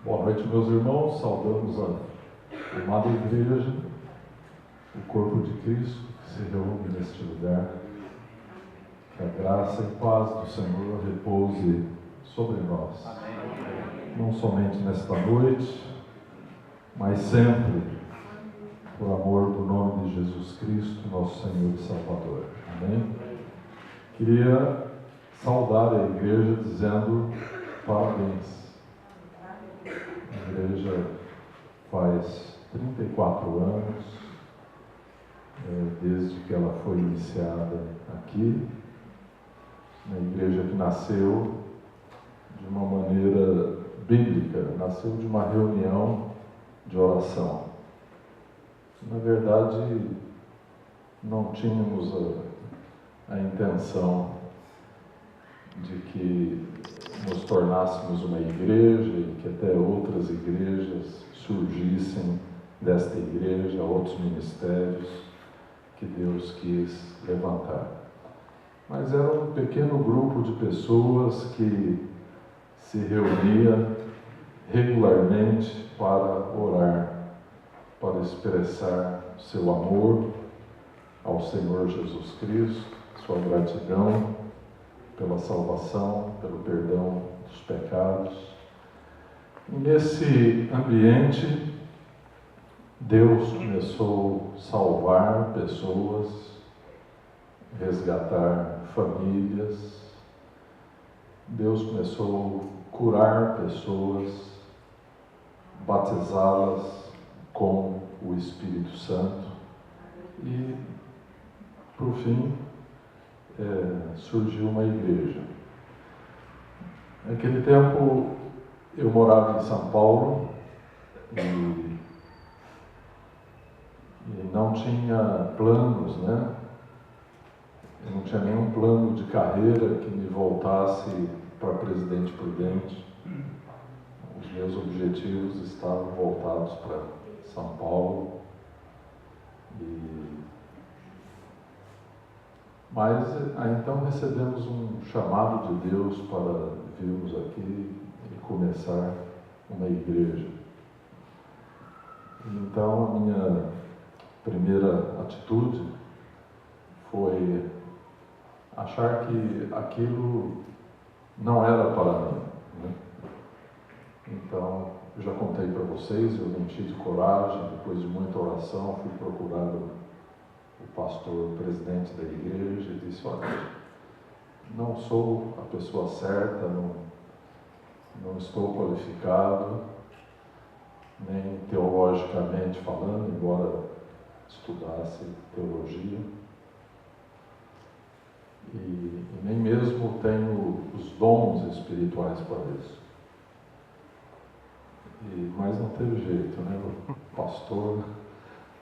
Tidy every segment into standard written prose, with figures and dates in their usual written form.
Boa noite, meus irmãos. Saudamos a amada igreja, o corpo de Cristo que se reúne neste lugar. Que a graça e paz do Senhor repouse sobre nós. Amém. Não somente nesta noite, mas sempre, por amor do nome de Jesus Cristo, nosso Senhor e Salvador. Amém? Queria saudar a igreja dizendo parabéns. A igreja faz 34 anos, desde que ela foi iniciada aqui, uma igreja que nasceu de uma maneira bíblica, nasceu de uma reunião de oração. Na verdade, não tínhamos a intenção de que nos tornássemos uma igreja e que até outras igrejas surgissem desta igreja, outros ministérios que Deus quis levantar. Mas era um pequeno grupo de pessoas que se reunia regularmente para orar, para expressar seu amor ao Senhor Jesus Cristo, sua gratidão pela salvação, pelo perdão dos pecados. E nesse ambiente, Deus começou a salvar pessoas, resgatar famílias. Deus começou a curar pessoas, batizá-las com o Espírito Santo. E, por fim, surgiu uma igreja. Naquele tempo eu morava em São Paulo e não tinha planos, né? Eu não tinha nenhum plano de carreira que me voltasse para Presidente Prudente. Os meus objetivos estavam voltados para São Paulo. Mas então recebemos um chamado de Deus para virmos aqui e começar uma igreja. Então a minha primeira atitude foi achar que aquilo não era para mim, né? Então, eu já contei para vocês, eu não tive coragem, depois de muita oração, fui procurar o pastor, o presidente da igreja, e disse: olha, não sou a pessoa certa, não estou qualificado, nem teologicamente falando, embora estudasse teologia, e nem mesmo tenho os dons espirituais para isso. Mas não teve jeito, né? O pastor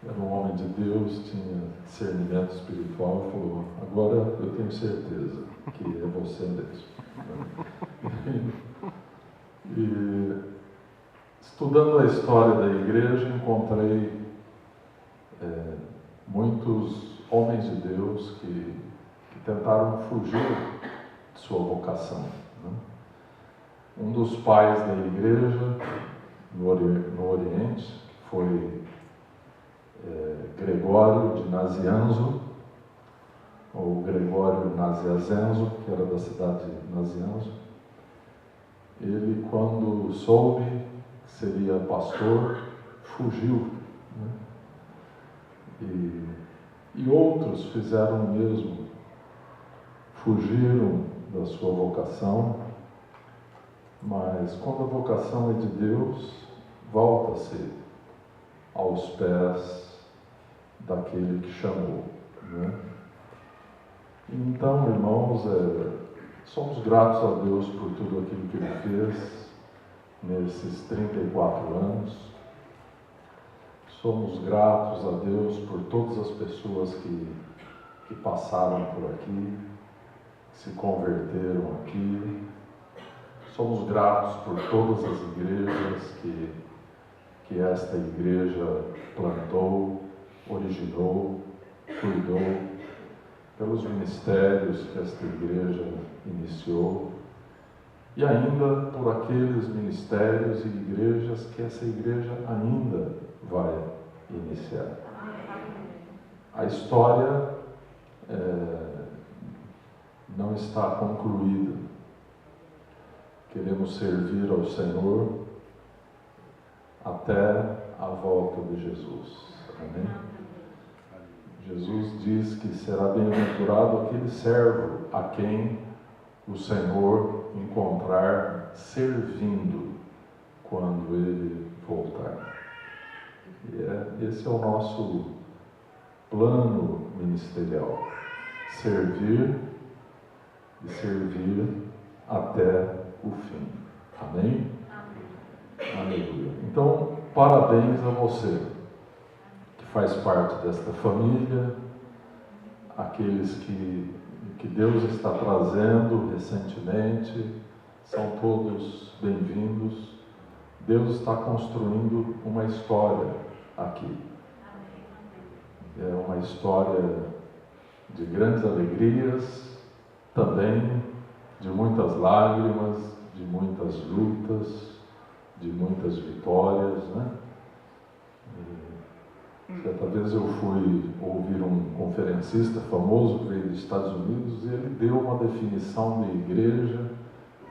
era um homem de Deus, tinha discernimento espiritual, e falou: agora eu tenho certeza que é você mesmo. E estudando a história da igreja, encontrei muitos homens de Deus que tentaram fugir de sua vocação, né? Um dos pais da igreja no Oriente, que foi Gregório de Nazianzo, ou Gregório Nazianzo, que era da cidade de Nazianzo. Ele, quando soube que seria pastor, fugiu, né? E outros fizeram o mesmo, fugiram da sua vocação, mas quando a vocação é de Deus, volta-se aos pés daquele que chamou, né? Então, irmãos, somos gratos a Deus por tudo aquilo que Ele fez nesses 34 anos. Somos gratos a Deus por todas as pessoas que passaram por aqui, que se converteram aqui. Somos gratos por todas as igrejas que esta igreja plantou, originou, cuidou, pelos ministérios que esta igreja iniciou. e ainda por aqueles ministérios e igrejas que essa igreja ainda vai iniciar. A história não está concluída. Queremos servir ao Senhor até a volta de Jesus. Amém? Jesus diz que será bem-aventurado aquele servo a quem o Senhor encontrar servindo quando Ele voltar. E esse é o nosso plano ministerial. Servir e servir até o fim. Amém? Aleluia. Então, parabéns a você que faz parte desta família, aqueles que Deus está trazendo recentemente, são todos bem-vindos. Deus está construindo uma história aqui. É uma história de grandes alegrias, também de muitas lágrimas, de muitas lutas, de muitas vitórias, né? Certa vez eu fui ouvir um conferencista famoso que veio dos Estados Unidos e ele deu uma definição de igreja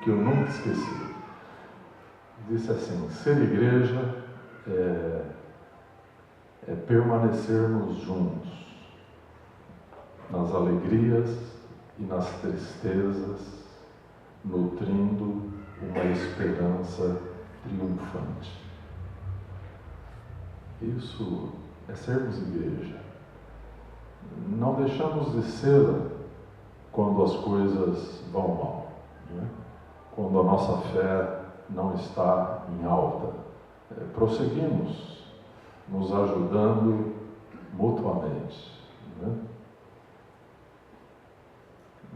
que eu nunca esqueci. Disse assim: ser igreja é permanecermos juntos nas alegrias e nas tristezas, nutrindo uma esperança triunfante. Isso é sermos igreja. Não deixamos de ser quando as coisas vão mal, né? Quando a nossa fé não está em alta. Prosseguimos nos ajudando mutuamente, né?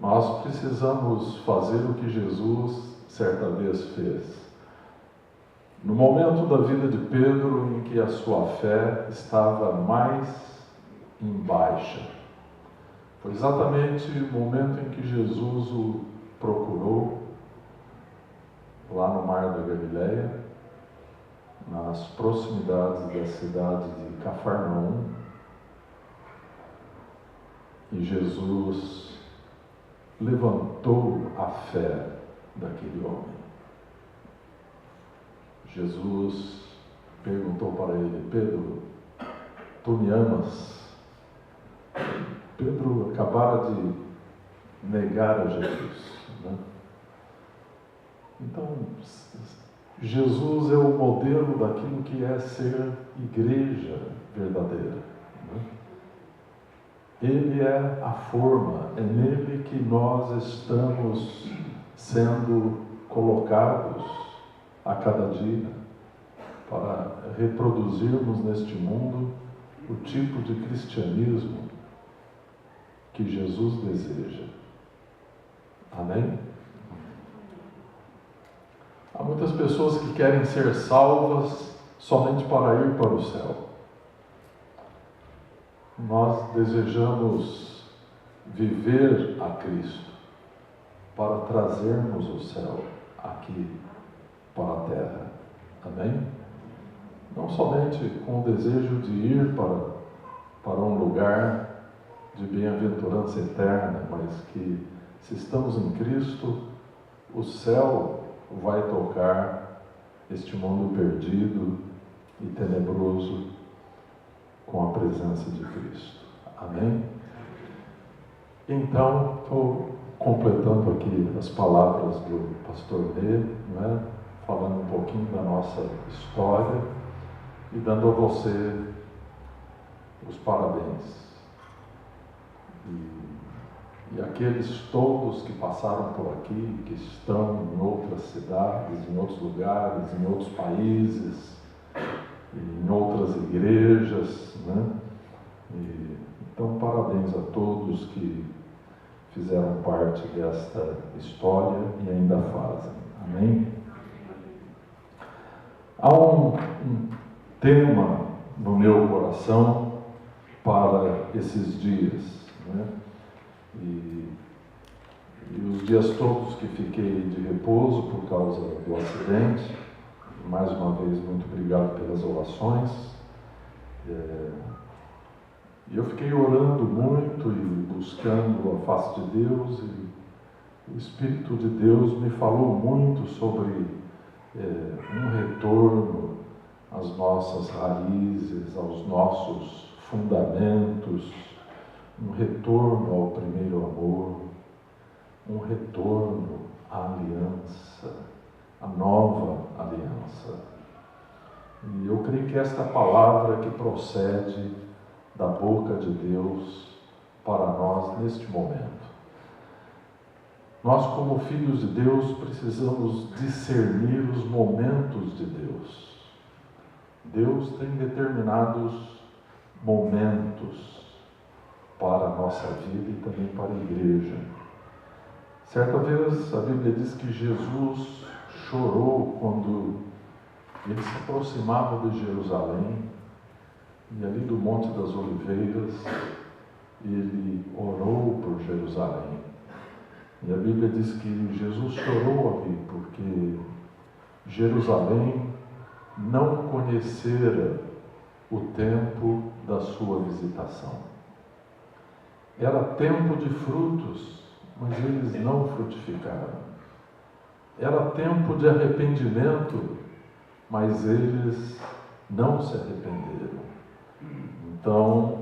Nós precisamos fazer o que Jesus certa vez fez. No momento da vida de Pedro em que a sua fé estava mais em baixa, foi exatamente o momento em que Jesus o procurou, lá no Mar da Galileia, nas proximidades da cidade de Cafarnaum, e Jesus levantou a fé daquele homem. Jesus perguntou para ele: Pedro, tu me amas? Pedro acabara de negar a Jesus, né? Então, Jesus é o modelo daquilo que é ser igreja verdadeira, né? Ele é a forma, é nele que nós estamos sendo colocados a cada dia para reproduzirmos neste mundo o tipo de cristianismo que Jesus deseja. Amém? Há muitas pessoas que querem ser salvas somente para ir para o céu. Nós desejamos viver a Cristo para trazermos o céu aqui para a terra. Amém? Não somente com o desejo de ir para um lugar de bem-aventurança eterna, mas que, se estamos em Cristo, o céu vai tocar este mundo perdido e tenebroso com a presença de Cristo. Amém? Então, estou completando aqui as palavras do pastor Nê, né? Falando um pouquinho da nossa história e dando a você os parabéns. E aqueles todos que passaram por aqui, que estão em outras cidades, em outros lugares, em outros países, em outras igrejas, né? Então, parabéns a todos que fizeram parte desta história e ainda fazem. Amém? Há um tema no meu coração para esses dias, né? E E os dias todos que fiquei de repouso por causa do acidente, mais uma vez, muito obrigado pelas orações. E eu fiquei orando muito e buscando a face de Deus, e o Espírito de Deus me falou muito sobre um retorno às nossas raízes, aos nossos fundamentos, um retorno ao primeiro amor, um retorno à aliança, à nova aliança. E eu creio que esta palavra que procede da boca de Deus para nós neste momento. Nós, como filhos de Deus, precisamos discernir os momentos de Deus. Deus tem determinados momentos para a nossa vida e também para a igreja. Certa vez a Bíblia diz que Jesus chorou quando ele se aproximava de Jerusalém, e ali do Monte das Oliveiras ele orou por Jerusalém. E a Bíblia diz que Jesus chorou ali porque Jerusalém não conhecera o tempo da sua visitação. Era tempo de frutos, mas eles não frutificaram. Era tempo de arrependimento, mas eles não se arrependeram. Então,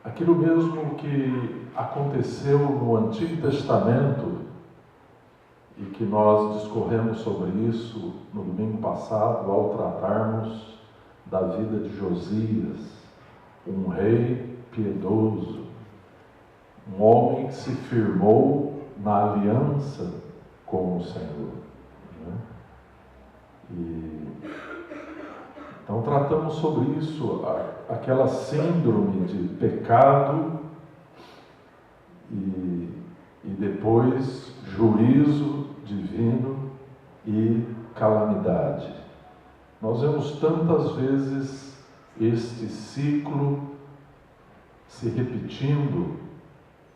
aquilo mesmo que aconteceu no Antigo Testamento, e que nós discorremos sobre isso no domingo passado, ao tratarmos da vida de Josias, um rei piedoso, um homem que se firmou na aliança com o Senhor. Então tratamos sobre isso, aquela síndrome de pecado e depois juízo divino e calamidade. Nós vemos tantas vezes este ciclo se repetindo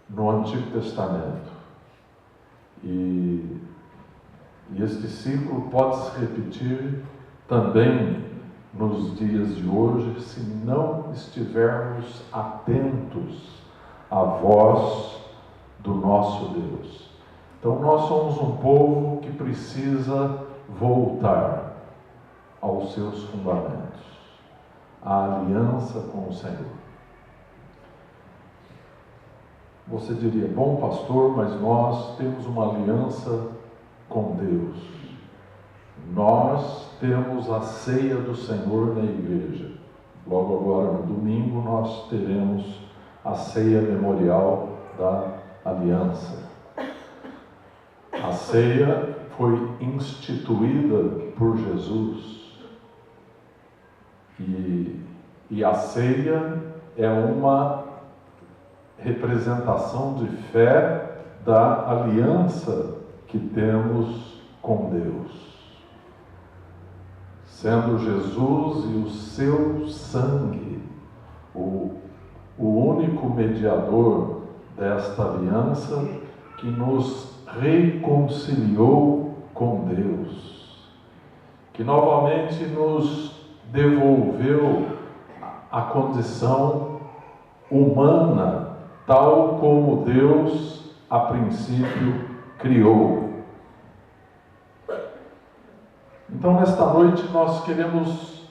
no Antigo Testamento. E este ciclo pode se repetir também nos dias de hoje, se não estivermos atentos à voz do nosso Deus. Então nós somos um povo que precisa voltar aos seus fundamentos, à aliança com o Senhor. Você diria, bom pastor, mas nós temos uma aliança com Deus. Nós temos a ceia do Senhor na igreja. Logo agora, no domingo, nós teremos a ceia memorial da aliança. A ceia foi instituída por Jesus. E a ceia é uma representação de fé da aliança que temos com Deus. Sendo Jesus e o seu sangue o único mediador desta aliança que nos reconciliou com Deus, que novamente nos devolveu a condição humana, tal como Deus a princípio criou. Então, nesta noite, nós queremos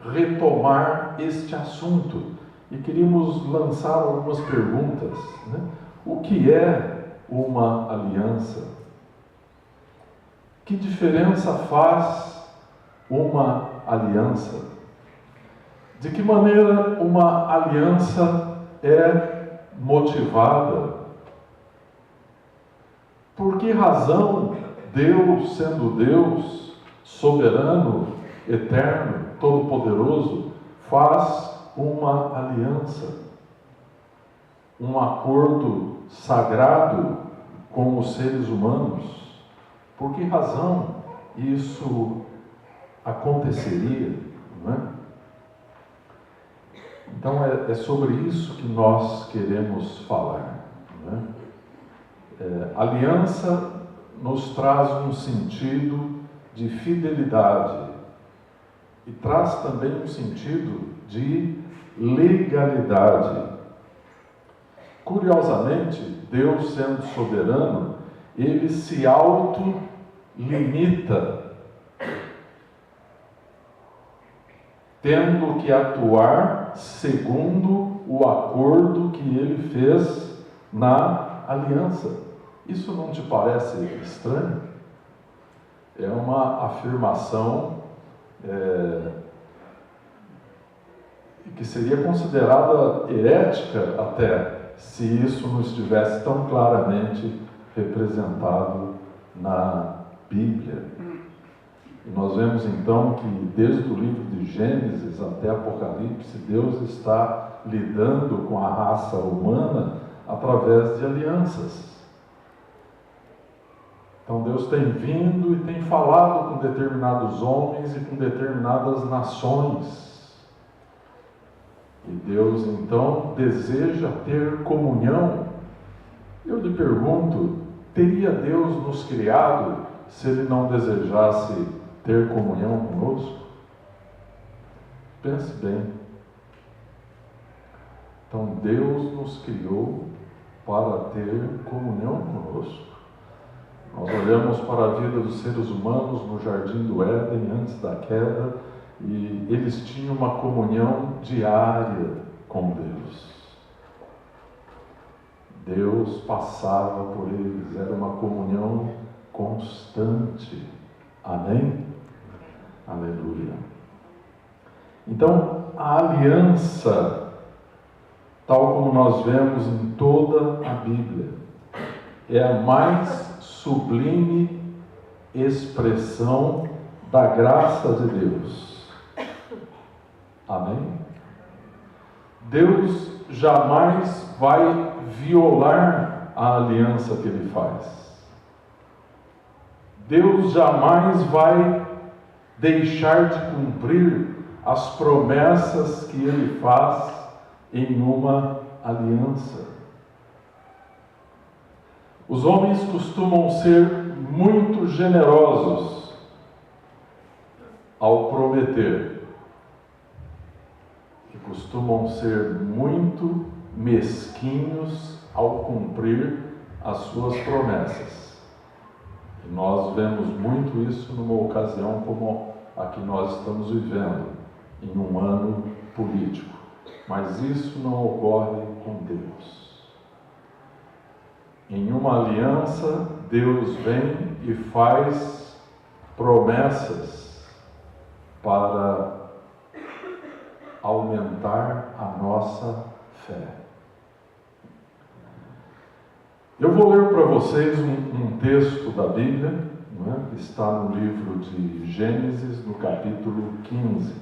retomar este assunto e queríamos lançar algumas perguntas. O que é uma aliança? Que diferença faz uma aliança? De que maneira uma aliança é motivada? Por que razão Deus, sendo Deus, soberano, eterno, todo-poderoso, faz uma aliança, um acordo sagrado com os seres humanos? Por que razão isso aconteceria, não é? Então é sobre isso que nós queremos falar, não é? Aliança nos traz um sentido de fidelidade e traz também um sentido de legalidade. Curiosamente, Deus, sendo soberano, ele se autolimita, tendo que atuar segundo o acordo que ele fez na aliança. Isso não te parece estranho? É uma afirmação que seria considerada herética até, se isso não estivesse tão claramente representado na Bíblia. E nós vemos então que desde o livro de Gênesis até Apocalipse, Deus está lidando com a raça humana através de alianças. Então Deus tem vindo e tem falado com determinados homens e com determinadas nações. E Deus então deseja ter comunhão. Eu lhe pergunto, teria Deus nos criado se Ele não desejasse ter comunhão conosco? Pense bem. Então Deus nos criou para ter comunhão conosco. Nós olhamos para a vida dos seres humanos no jardim do Éden antes da queda e eles tinham uma comunhão diária com Deus. Deus passava por eles, era uma comunhão constante. Amém? Aleluia. Então, a aliança, tal como nós vemos em toda a Bíblia, é a mais sublime expressão da graça de Deus. Amém? Deus jamais vai violar a aliança que Ele faz. Deus jamais vai deixar de cumprir as promessas que Ele faz em uma aliança. Os homens costumam ser muito generosos ao prometer, e costumam ser muito mesquinhos ao cumprir as suas promessas. E nós vemos muito isso numa ocasião como a que nós estamos vivendo, em um ano político. Mas isso não ocorre com Deus. Em uma aliança, Deus vem e faz promessas para aumentar a nossa fé. Eu vou ler para vocês um texto da Bíblia, não é? Que está no livro de Gênesis, no capítulo 15,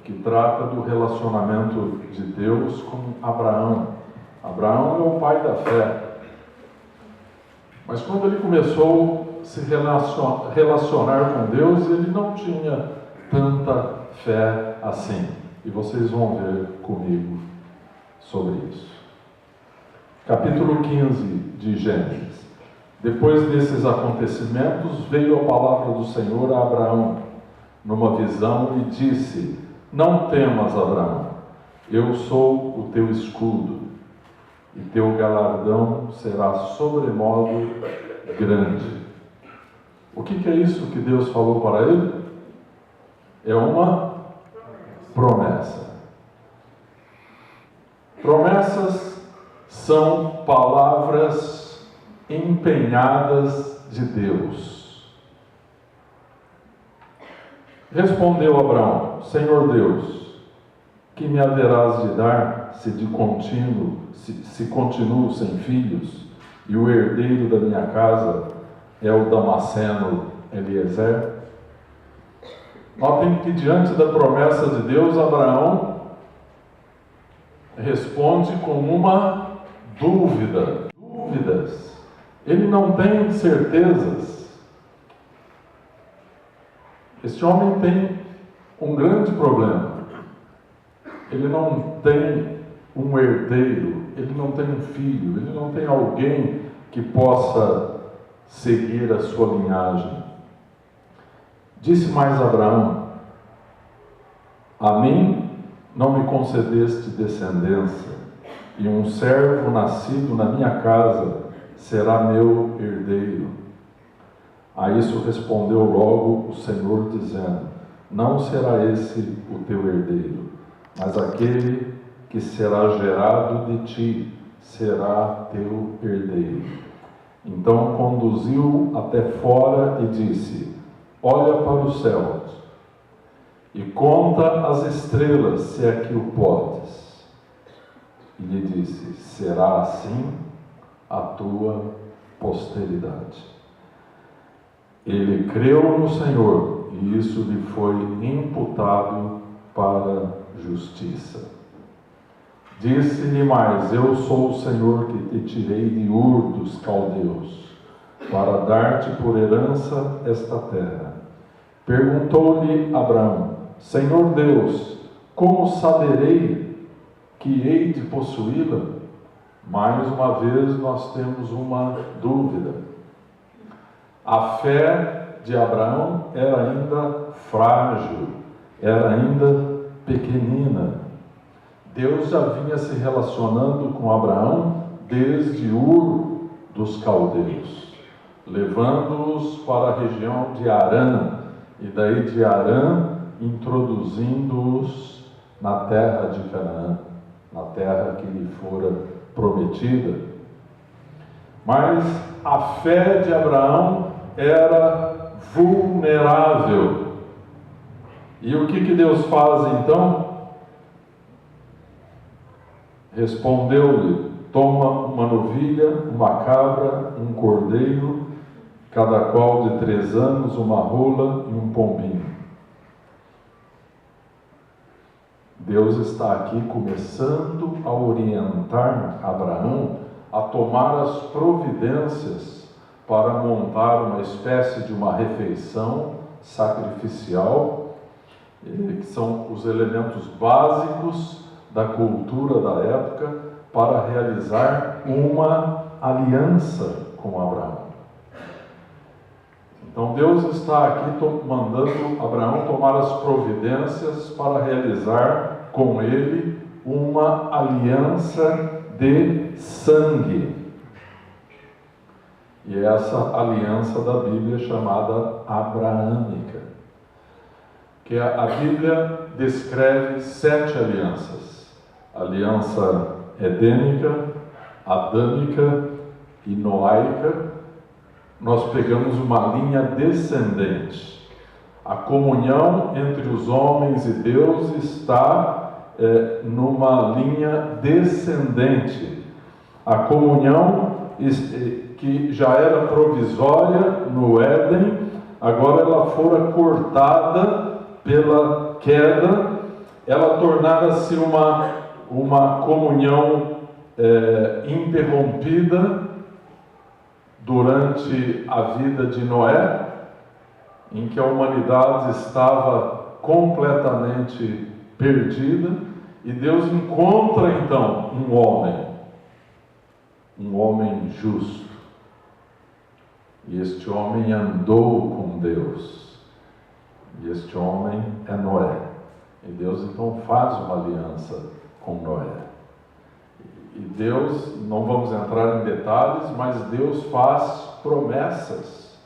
que trata do relacionamento de Deus com Abraão. Abraão é o pai da fé. Mas quando ele começou a se relacionar com Deus, ele não tinha tanta fé assim. E vocês vão ver comigo sobre isso. Capítulo 15 de Gênesis. Depois desses acontecimentos, veio a palavra do Senhor a Abraão, numa visão, e disse: Não temas, Abraão, eu sou o teu escudo, e teu galardão será sobremodo grande. O que é isso que Deus falou para ele? É uma promessa. Promessas são palavras empenhadas de Deus. Respondeu Abraão: Senhor Deus, que me haverás de dar se continuo sem filhos, e o herdeiro da minha casa é o Damasceno Eliezer? Notem que diante da promessa de Deus, Abraão responde com uma dúvida. Dúvidas. Ele não tem certezas. Este homem tem um grande problema. Ele não tem um herdeiro ele não tem um filho, ele não tem alguém que possa seguir a sua linhagem. Disse mais Abraão: a mim não me concedeste descendência, e um servo nascido na minha casa será meu herdeiro. A isso respondeu logo o Senhor, dizendo: não será esse o teu herdeiro, mas aquele que será gerado de ti será teu herdeiro. Então conduziu até fora e disse: olha para os céus e conta as estrelas, se é que o podes. E lhe disse: será assim a tua posteridade. Ele creu no Senhor, e isso lhe foi imputado para justiça. Disse-lhe mais: eu sou o Senhor que te tirei de Ur dos caldeus, para dar-te por herança esta terra. Perguntou-lhe Abraão: Senhor Deus, como saberei que hei de possuí-la? Mais uma vez nós temos uma dúvida. A fé de Abraão era ainda frágil, era ainda pequenina. Deus já vinha se relacionando com Abraão desde Ur dos caldeus, levando-os para a região de Harã, e daí de Harã introduzindo-os na terra de Canaã, na terra que lhe fora prometida. Mas a fé de Abraão era vulnerável. E o que Deus faz então? Respondeu-lhe: toma uma novilha, uma cabra, um cordeiro, cada qual de 3 anos, uma rola e um pombinho. Deus está aqui começando a orientar Abraão a tomar as providências para montar uma espécie de uma refeição sacrificial, que são os elementos básicos da cultura da época, para realizar uma aliança com Abraão. Então Deus está aqui mandando Abraão tomar as providências para realizar com ele uma aliança de sangue. E essa aliança da Bíblia chamada abraâmica, que a Bíblia descreve 7 alianças: aliança edênica, adâmica e noaica. Nós pegamos uma linha descendente. A comunhão entre os homens e Deus está numa linha descendente. A comunhão que já era provisória no Éden, agora ela fora cortada pela queda, ela tornara-se uma comunhão interrompida durante a vida de Noé, em que a humanidade estava completamente perdida, e Deus encontra então um homem justo. E este homem andou com Deus. E este homem é Noé. E Deus então faz uma aliança com Noé. E Deus, não vamos entrar em detalhes, mas Deus faz promessas.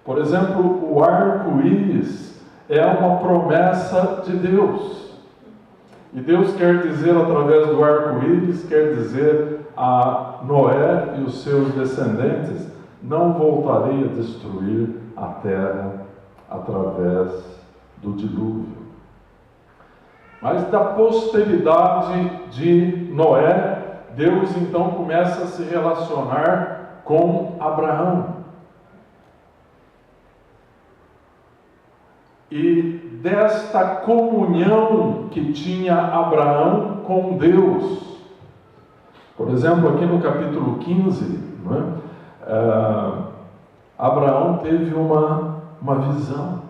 Por exemplo, o arco-íris é uma promessa de Deus. E Deus quer dizer, através do arco-íris, quer dizer a Noé e os seus descendentes: não voltarei a destruir a terra através do dilúvio. Mas da posteridade de Noé, Deus então começa a se relacionar com Abraão. E desta comunhão que tinha Abraão com Deus. Por exemplo, aqui no capítulo 15, Abraão teve uma visão.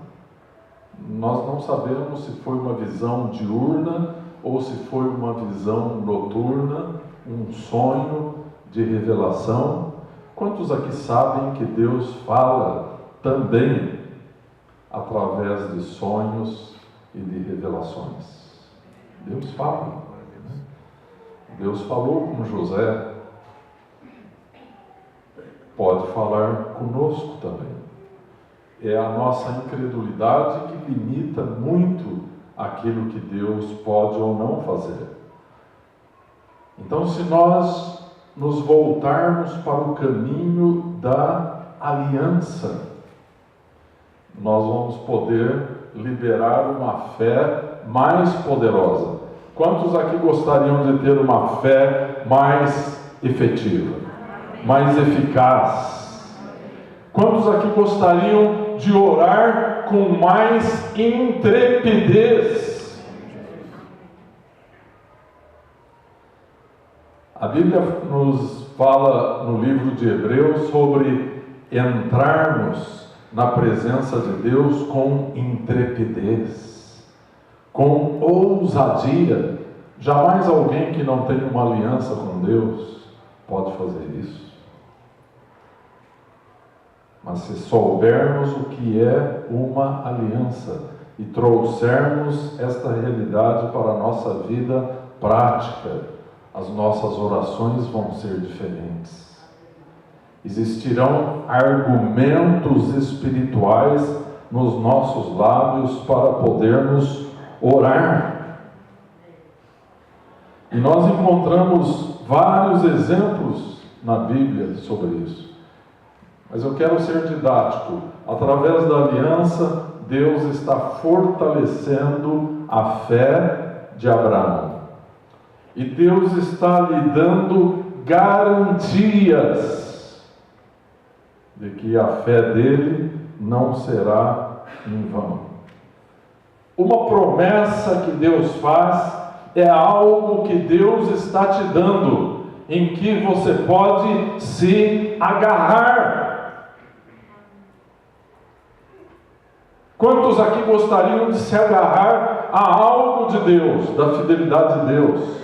Nós não sabemos se foi uma visão diurna ou se foi uma visão noturna, um sonho de revelação? Quantos aqui sabem que Deus fala também através de sonhos e de revelações? Deus fala. Deus falou com José. Pode falar conosco também. É a nossa incredulidade que limita muito aquilo que Deus pode ou não fazer. Então, se nós nos voltarmos para o caminho da aliança, nós vamos poder liberar uma fé mais poderosa. Quantos aqui gostariam de ter uma fé mais efetiva, mais eficaz? Quantos aqui gostariam de orar com mais intrepidez? A Bíblia nos fala no livro de Hebreus sobre entrarmos na presença de Deus com intrepidez, com ousadia. Jamais alguém que não tem uma aliança com Deus pode fazer isso. Mas se soubermos o que é uma aliança e trouxermos esta realidade para a nossa vida prática, as nossas orações vão ser diferentes. Existirão argumentos espirituais nos nossos lábios para podermos orar. E nós encontramos vários exemplos na Bíblia sobre isso. Mas eu quero ser didático. Através da aliança, Deus está fortalecendo a fé de Abraão. E Deus está lhe dando garantias de que a fé dele não será em vão. Uma promessa que Deus faz é algo que Deus está te dando, em que você pode se agarrar. Quantos aqui gostariam de se agarrar a algo de Deus, da fidelidade de Deus?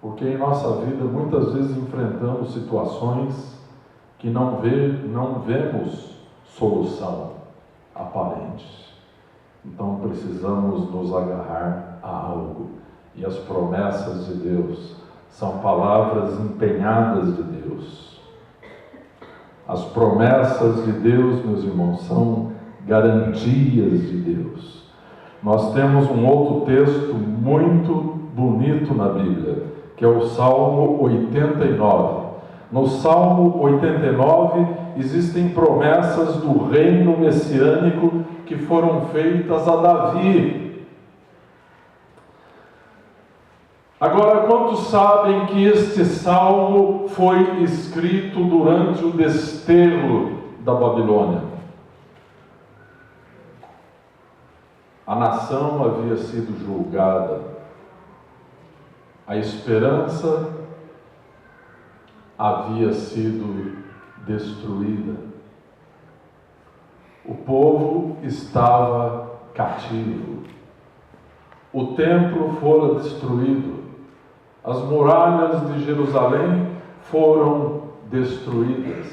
Porque em nossa vida muitas vezes enfrentamos situações que não vemos solução aparente. Então precisamos nos agarrar a algo. E as promessas de Deus são palavras empenhadas de Deus. As promessas de Deus, meus irmãos, são garantias de Deus. Nós temos um outro texto muito bonito na Bíblia, que é o Salmo 89. No Salmo 89 existem promessas do reino messiânico que foram feitas a Davi. Agora, quantos sabem que este salmo foi escrito durante o desterro da Babilônia? A nação havia sido julgada. A esperança havia sido destruída. O povo estava cativo. O templo fora destruído. As muralhas de Jerusalém foram destruídas.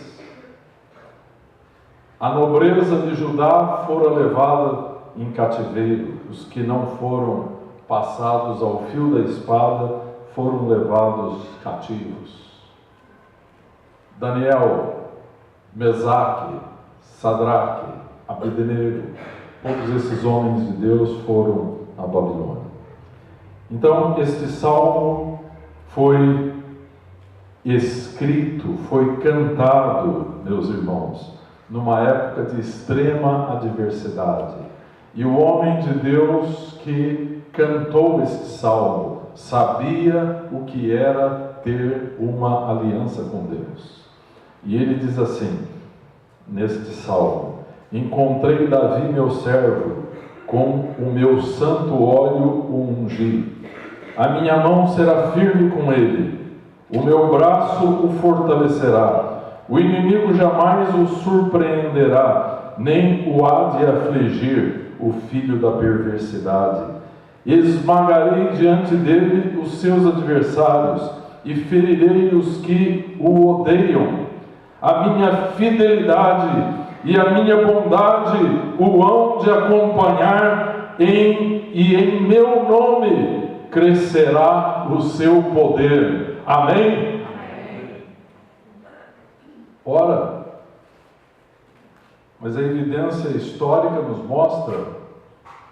A nobreza de Judá fora levada em cativeiro. Os que não foram passados ao fio da espada foram levados cativos. Daniel, Mesaque, Sadraque, Abednego, todos esses homens de Deus foram à Babilônia. Então, este salmo foi escrito, foi cantado, meus irmãos, numa época de extrema adversidade. E o homem de Deus que cantou este salmo sabia o que era ter uma aliança com Deus. E ele diz assim, neste salmo: encontrei Davi meu servo, com o meu santo óleo o ungi. A minha mão será firme com ele, o meu braço o fortalecerá. O inimigo jamais o surpreenderá, nem o há de afligir o filho da perversidade. Esmagarei diante dele os seus adversários e ferirei os que o odeiam. A minha fidelidade e a minha bondade o hão de acompanhar e em meu nome crescerá o seu poder. Amém? Ora, mas a evidência histórica nos mostra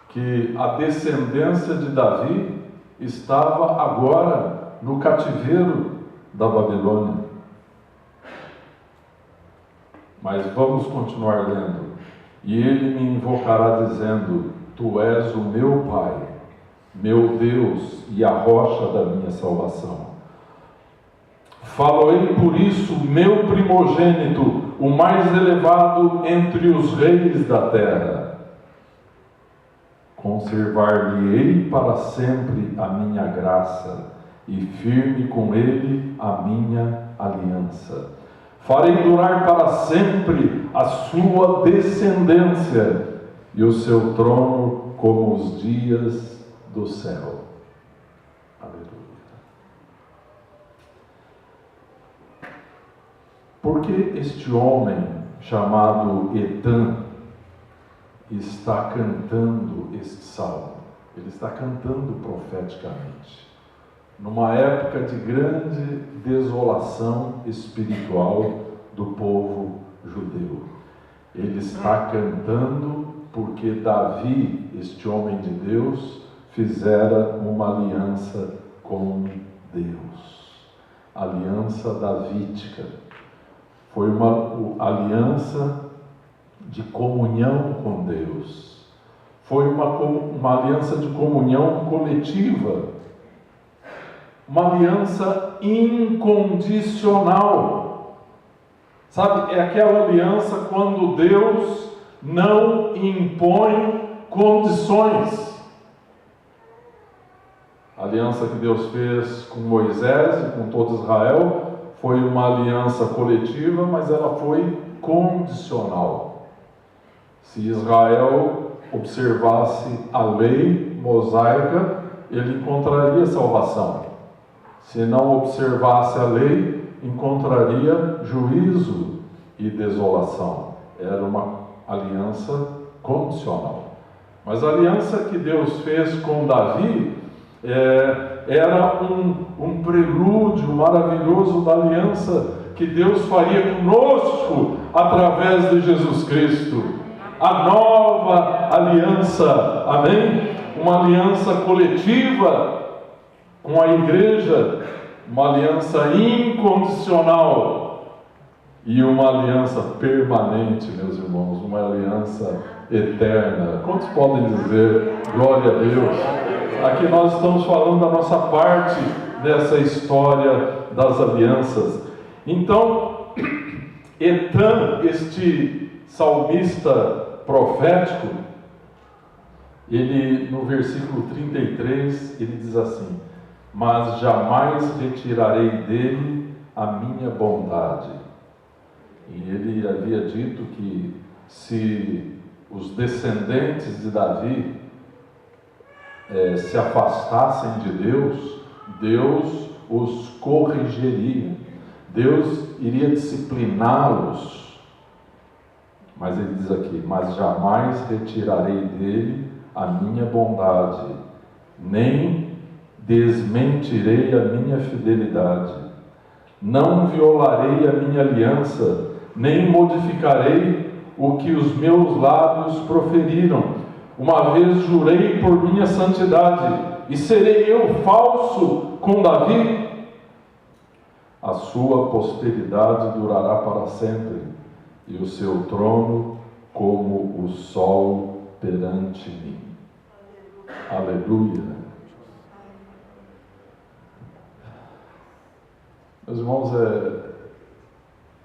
que a descendência de Davi estava agora no cativeiro da Babilônia. Mas vamos continuar lendo. E ele me invocará dizendo: Tu és o meu Pai, meu Deus e a rocha da minha salvação. Faloei por isso meu primogênito, o mais elevado entre os reis da terra. Conservar-lhe-ei para sempre a minha graça, e firme com ele a minha aliança. Farei durar para sempre a sua descendência, e o seu trono como os dias do céu. Aleluia. Por que este homem chamado Etã está cantando este salmo? Ele está cantando profeticamente, numa época de grande desolação espiritual do povo judeu. Ele está cantando porque Davi, este homem de Deus, fizera uma aliança com Deus. Aliança davídica. Foi uma aliança de comunhão com Deus. Foi uma aliança de comunhão coletiva. Uma aliança incondicional. Sabe, é aquela aliança quando Deus não impõe condições. A aliança que Deus fez com Moisés e com todo Israel foi uma aliança coletiva, mas ela foi condicional. Se Israel observasse a lei mosaica, ele encontraria salvação. Se não observasse a lei, encontraria juízo e desolação. Era uma aliança condicional. Mas a aliança que Deus fez com Davi era um prelúdio maravilhoso da aliança que Deus faria conosco através de Jesus Cristo. A nova aliança, amém? Uma aliança coletiva com a igreja, uma aliança incondicional e uma aliança permanente, meus irmãos, uma aliança eterna. Quantos podem dizer glória a Deus? Aqui nós estamos falando da nossa parte dessa história das alianças. Então, Etã, este salmista profético, ele no versículo 33, ele diz assim: mas jamais retirarei dele a minha bondade. E ele havia dito que se os descendentes de Davi se afastassem de Deus, Deus os corrigiria, Deus iria discipliná-los. Mas ele diz aqui: mas jamais retirarei dele a minha bondade, nem desmentirei a minha fidelidade, não violarei a minha aliança, nem modificarei o que os meus lábios proferiram. Uma vez jurei por minha santidade, e serei eu falso com Davi? A sua posteridade durará para sempre, e o seu trono como o sol perante mim. Aleluia. Meus irmãos,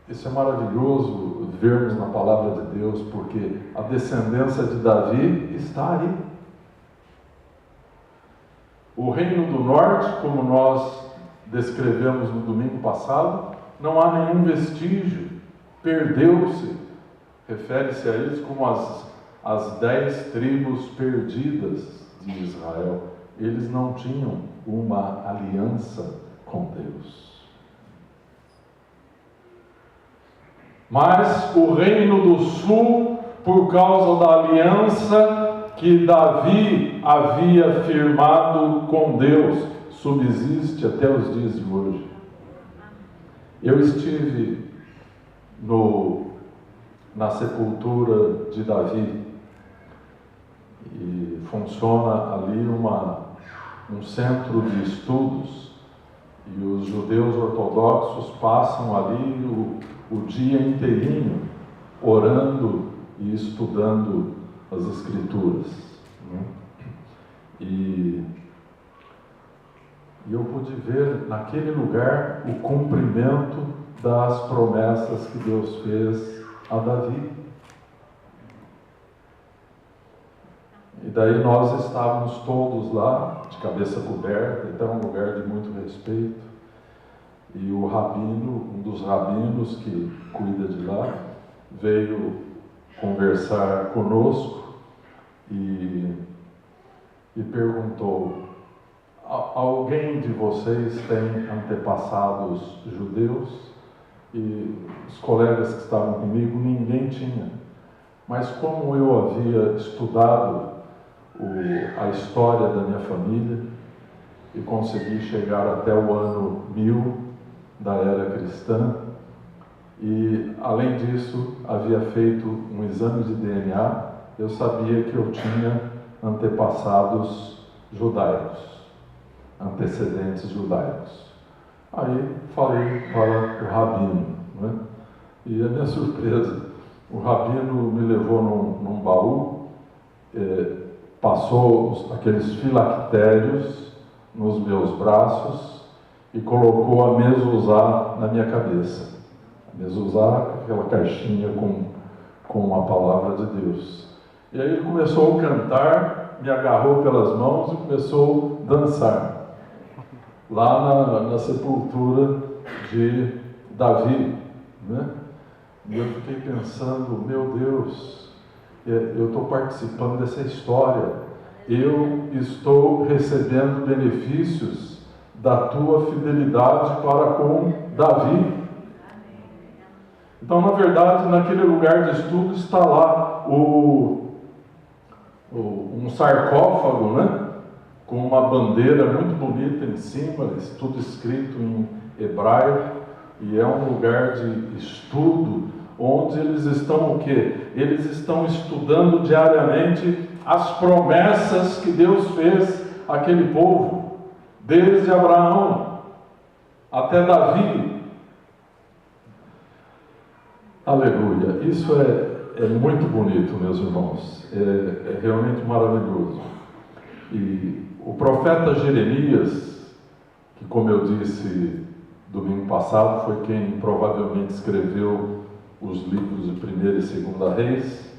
isso é maravilhoso vermos na palavra de Deus, porque a descendência de Davi está aí. O reino do norte, como nós descrevemos no domingo passado, não há nenhum vestígio, perdeu-se. Refere-se a eles como as 10 tribos perdidas de Israel. eles não tinham uma aliança com Deus. Mas o reino do sul, por causa da aliança que Davi havia firmado com Deus, subsiste até os dias de hoje. Eu estive na sepultura de Davi, e funciona ali um centro de estudos, e os judeus ortodoxos passam ali o dia inteirinho orando e estudando as Escrituras, né? E eu pude ver naquele lugar o cumprimento das promessas que Deus fez a Davi. E daí nós estávamos todos lá, de cabeça coberta, então é um lugar de muito respeito. E o rabino, um dos rabinos que cuida de lá, veio conversar conosco e perguntou: alguém de vocês tem antepassados judeus? E os colegas que estavam comigo, ninguém tinha. Mas como eu havia estudado a história da minha família e consegui chegar até o ano 1000 da era cristã, e além disso havia feito um exame de DNA, eu sabia que eu tinha antepassados judaicos, antecedentes judaicos. Aí falei para o rabino, né? E a minha surpresa, o rabino me levou num baú, passou aqueles filactérios nos meus braços e colocou a mezuzá na minha cabeça. A mezuzá, aquela caixinha com a palavra de Deus. E aí ele começou a cantar, me agarrou pelas mãos e começou a dançar lá na sepultura de Davi, né? E eu fiquei pensando, meu Deus, eu estou participando dessa história, eu estou recebendo benefícios da tua fidelidade para com Davi. Então, na verdade, naquele lugar de estudo está lá um sarcófago, né? Com uma bandeira muito bonita em cima, tudo escrito em hebraico, e é um lugar de estudo, onde eles estão o quê? Eles estão estudando diariamente as promessas que Deus fez àquele povo, desde Abraão até Davi. Aleluia! Isso é muito bonito, meus irmãos, é realmente maravilhoso. E o profeta Jeremias, que, como eu disse domingo passado, foi quem provavelmente escreveu os livros de 1ª e 2ª Reis,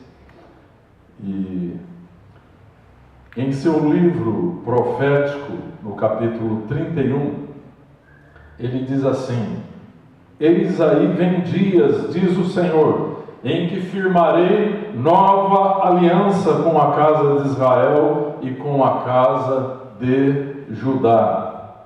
e em seu livro profético, no capítulo 31, ele diz assim: eis aí vem dias, diz o Senhor, em que firmarei nova aliança com a casa de Israel e com a casa de Judá,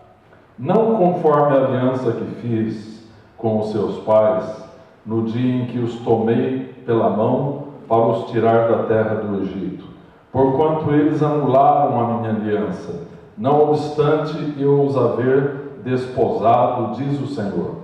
não conforme a aliança que fiz com os seus pais, no dia em que os tomei pela mão para os tirar da terra do Egito, porquanto eles anularam a minha aliança, não obstante eu os haver desposado, diz o Senhor.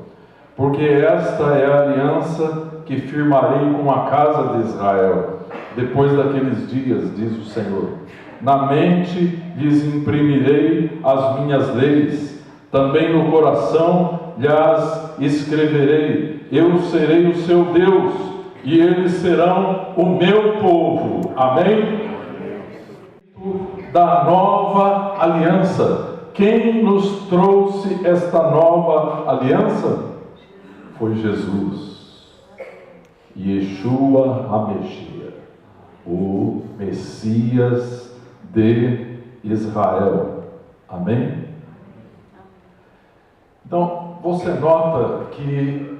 Porque esta é a aliança que firmarei com a casa de Israel, depois daqueles dias, diz o Senhor. Na mente lhes imprimirei as minhas leis, também no coração lhes escreverei. Eu serei o seu Deus, e eles serão o meu povo. Amém? Da nova aliança. Quem nos trouxe esta nova aliança? Foi Jesus, Yeshua HaMashiach, o Messias de Israel. Amém? Então, você nota que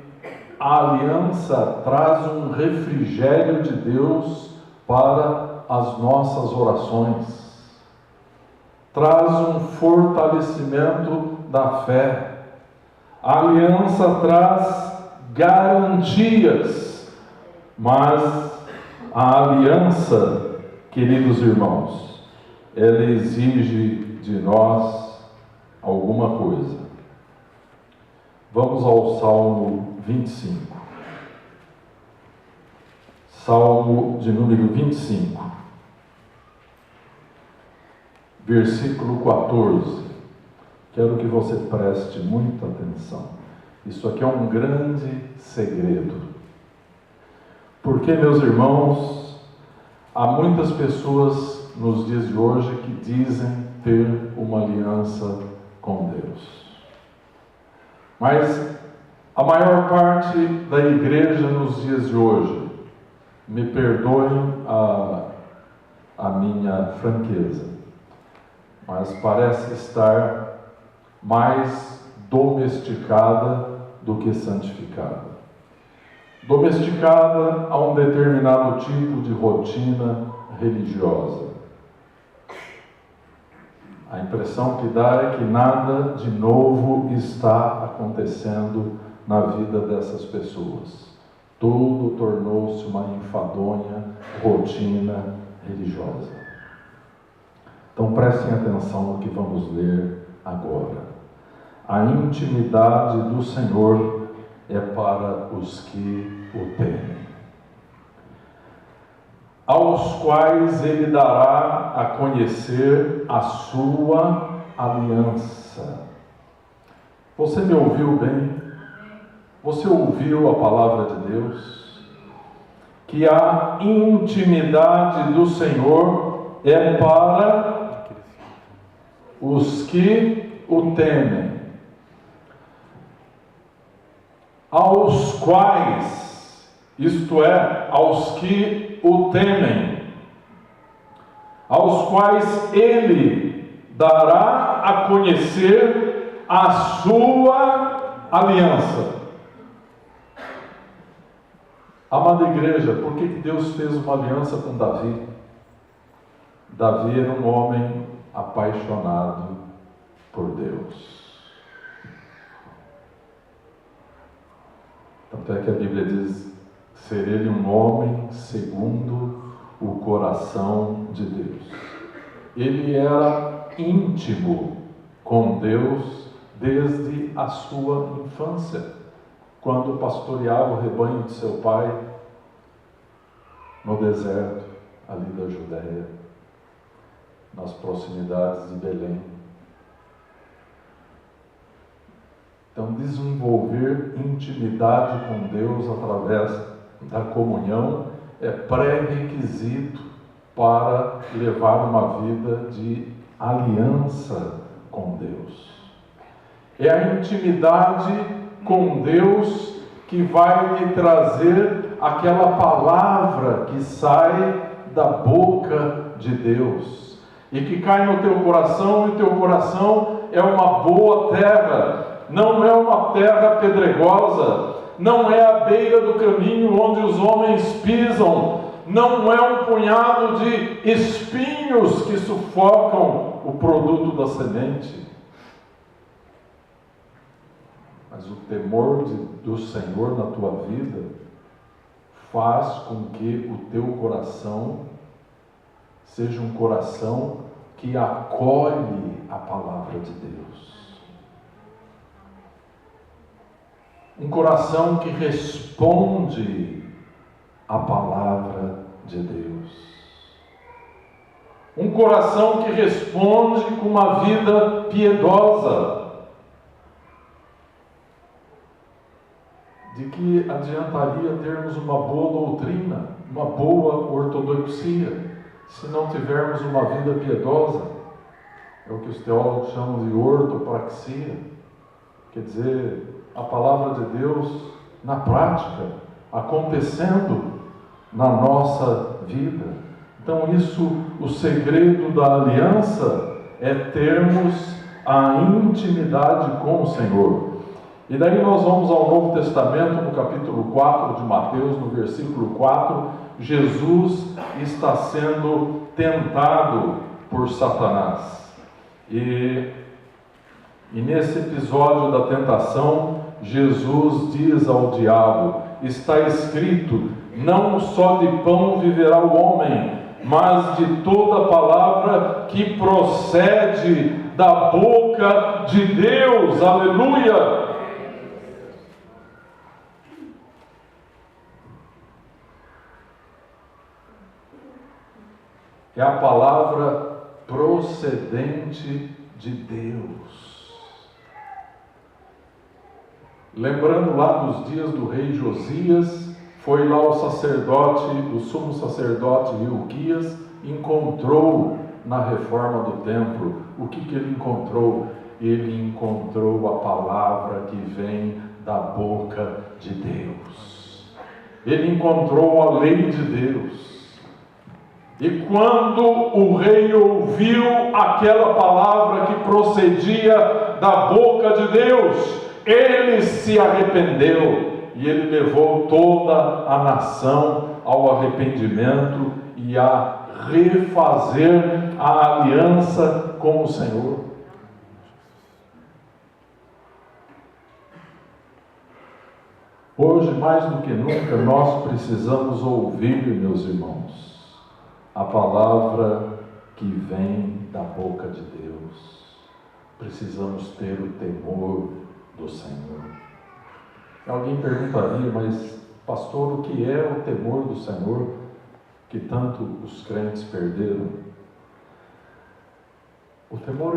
a aliança traz um refrigério de Deus para as nossas orações. traz um fortalecimento da fé. A aliança traz garantias, mas a aliança, queridos irmãos, ela exige de nós alguma coisa. Vamos ao Salmo 25. Salmo de número 25, versículo 14. Quero que você preste muita atenção. Isso aqui é um grande segredo. Porque, meus irmãos, há muitas pessoas nos dias de hoje que dizem ter uma aliança com Deus. Mas a maior parte da igreja nos dias de hoje, me perdoem a minha franqueza, mas parece estar mais domesticada do que santificada. Domesticada a um determinado tipo de rotina religiosa. A impressão que dá é que nada de novo está acontecendo na vida dessas pessoas. Tudo tornou-se uma enfadonha rotina religiosa. Então prestem atenção no que vamos ler agora. A intimidade do Senhor é para os que o temem, aos quais Ele dará a conhecer a sua aliança. Você me ouviu bem? Você ouviu a palavra de Deus? Que a intimidade do Senhor é para os que o temem, aos quais, isto é, aos que o temem, aos quais Ele dará a conhecer a sua aliança. Amada igreja, por que Deus fez uma aliança com Davi? Davi era um homem apaixonado por Deus. Tanto é que a Bíblia diz ser ele um homem segundo o coração de Deus. Ele era íntimo com Deus desde a sua infância, quando pastoreava o rebanho de seu pai no deserto, ali da Judéia, nas proximidades de Belém. Então, desenvolver intimidade com Deus através da comunhão é pré-requisito para levar uma vida de aliança com Deus. É a intimidade com Deus que vai lhe trazer aquela palavra que sai da boca de Deus e que cai no teu coração, e o teu coração é uma boa terra, não é uma terra pedregosa, não é a beira do caminho onde os homens pisam, não é um punhado de espinhos que sufocam o produto da semente. Mas o temor do Senhor na tua vida faz com que o teu coração seja um coração que acolhe a palavra de Deus. Um coração que responde à palavra de Deus. Um coração que responde com uma vida piedosa. De que adiantaria termos uma boa doutrina, uma boa ortodoxia, se não tivermos uma vida piedosa? É o que os teólogos chamam de ortopraxia. Quer dizer, a palavra de Deus na prática, acontecendo na nossa vida. Então isso, o segredo da aliança é termos a intimidade com o Senhor. E daí nós vamos ao Novo Testamento, no capítulo 4 de Mateus, no versículo 4, Jesus está sendo tentado por Satanás. E nesse episódio da tentação, Jesus diz ao diabo: está escrito, não só de pão viverá o homem, mas de toda palavra que procede da boca de Deus. Aleluia! É a palavra procedente de Deus. Lembrando lá dos dias do rei Josias, foi lá o sacerdote, o sumo sacerdote Hilquias, encontrou na reforma do templo. O que ele encontrou? Ele encontrou a palavra que vem da boca de Deus. Ele encontrou a lei de Deus. E quando o rei ouviu aquela palavra que procedia da boca de Deus, ele se arrependeu e ele levou toda a nação ao arrependimento e a refazer a aliança com o Senhor. Hoje, mais do que nunca, nós precisamos ouvir, meus irmãos, a palavra que vem da boca de Deus. Precisamos ter o temor do Senhor. Alguém perguntaria, mas pastor, o que é o temor do Senhor que tanto os crentes perderam? O temor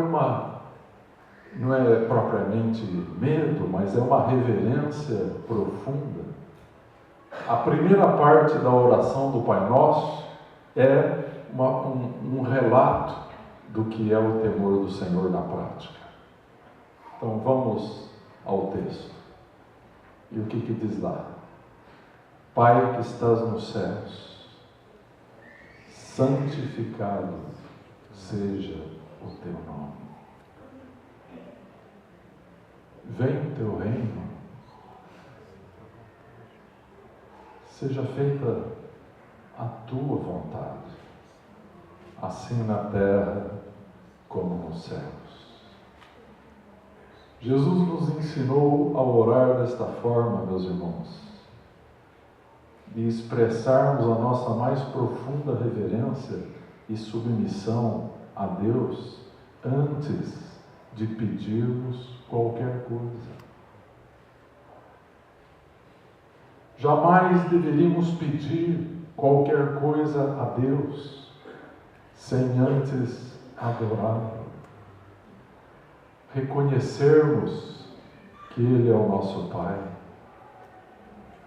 não é propriamente medo, mas é uma reverência profunda. A primeira parte da oração do Pai Nosso é um relato do que é o temor do Senhor na prática. Então vamos ao texto. E o que diz lá? Pai que estás nos céus, santificado seja o teu nome. Venha o teu reino, seja feita a tua vontade, assim na terra como nos céus. Jesus nos ensinou a orar desta forma, meus irmãos, de expressarmos a nossa mais profunda reverência e submissão a Deus antes de pedirmos qualquer coisa. Jamais deveríamos pedir qualquer coisa a Deus sem antes adorá-lo. Reconhecermos que Ele é o nosso Pai,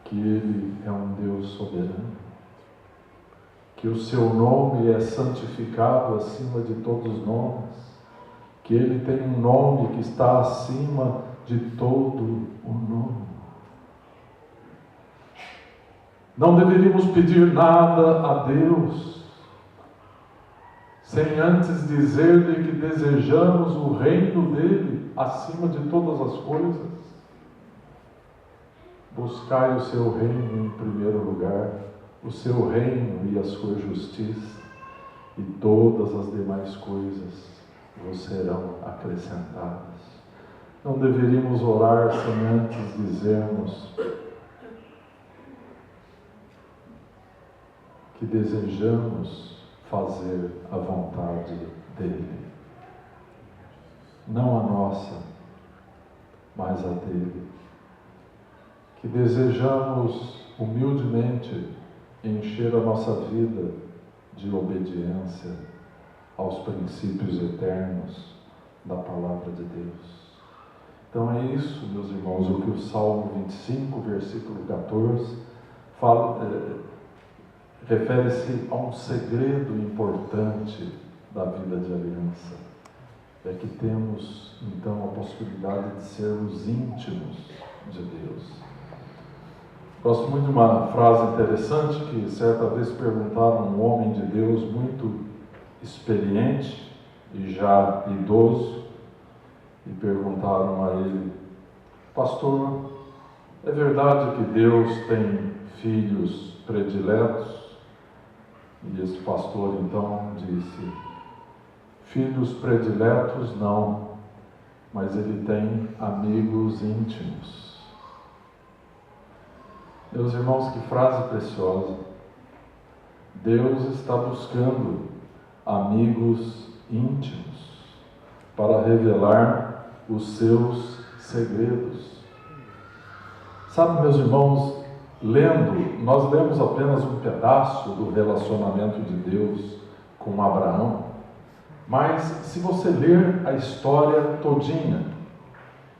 que Ele é um Deus soberano, que o Seu nome é santificado acima de todos os nomes, que Ele tem um nome que está acima de todo o nome. Não deveríamos pedir nada a Deus sem antes dizer-lhe que desejamos o reino dele acima de todas as coisas. Buscai o seu reino em primeiro lugar, o seu reino e a sua justiça, e todas as demais coisas vos serão acrescentadas. Não deveríamos orar sem antes dizermos que desejamos fazer a vontade dele. Não a nossa, mas a dele. Que desejamos humildemente encher a nossa vida de obediência aos princípios eternos da Palavra de Deus. Então é isso, meus irmãos, o que o Salmo 25, versículo 14, refere-se a um segredo importante da vida de aliança. É que temos, então, a possibilidade de sermos íntimos de Deus. Gosto muito de uma frase interessante que certa vez perguntaram a um homem de Deus muito experiente e já idoso, e perguntaram a ele: pastor, é verdade que Deus tem filhos prediletos? E este pastor então disse: Filhos prediletos, não, mas ele tem amigos íntimos. Meus irmãos, que frase preciosa. Deus está buscando amigos íntimos para revelar os seus segredos. Sabe, meus irmãos, nós lemos apenas um pedaço do relacionamento de Deus com Abraão, mas se você ler a história todinha,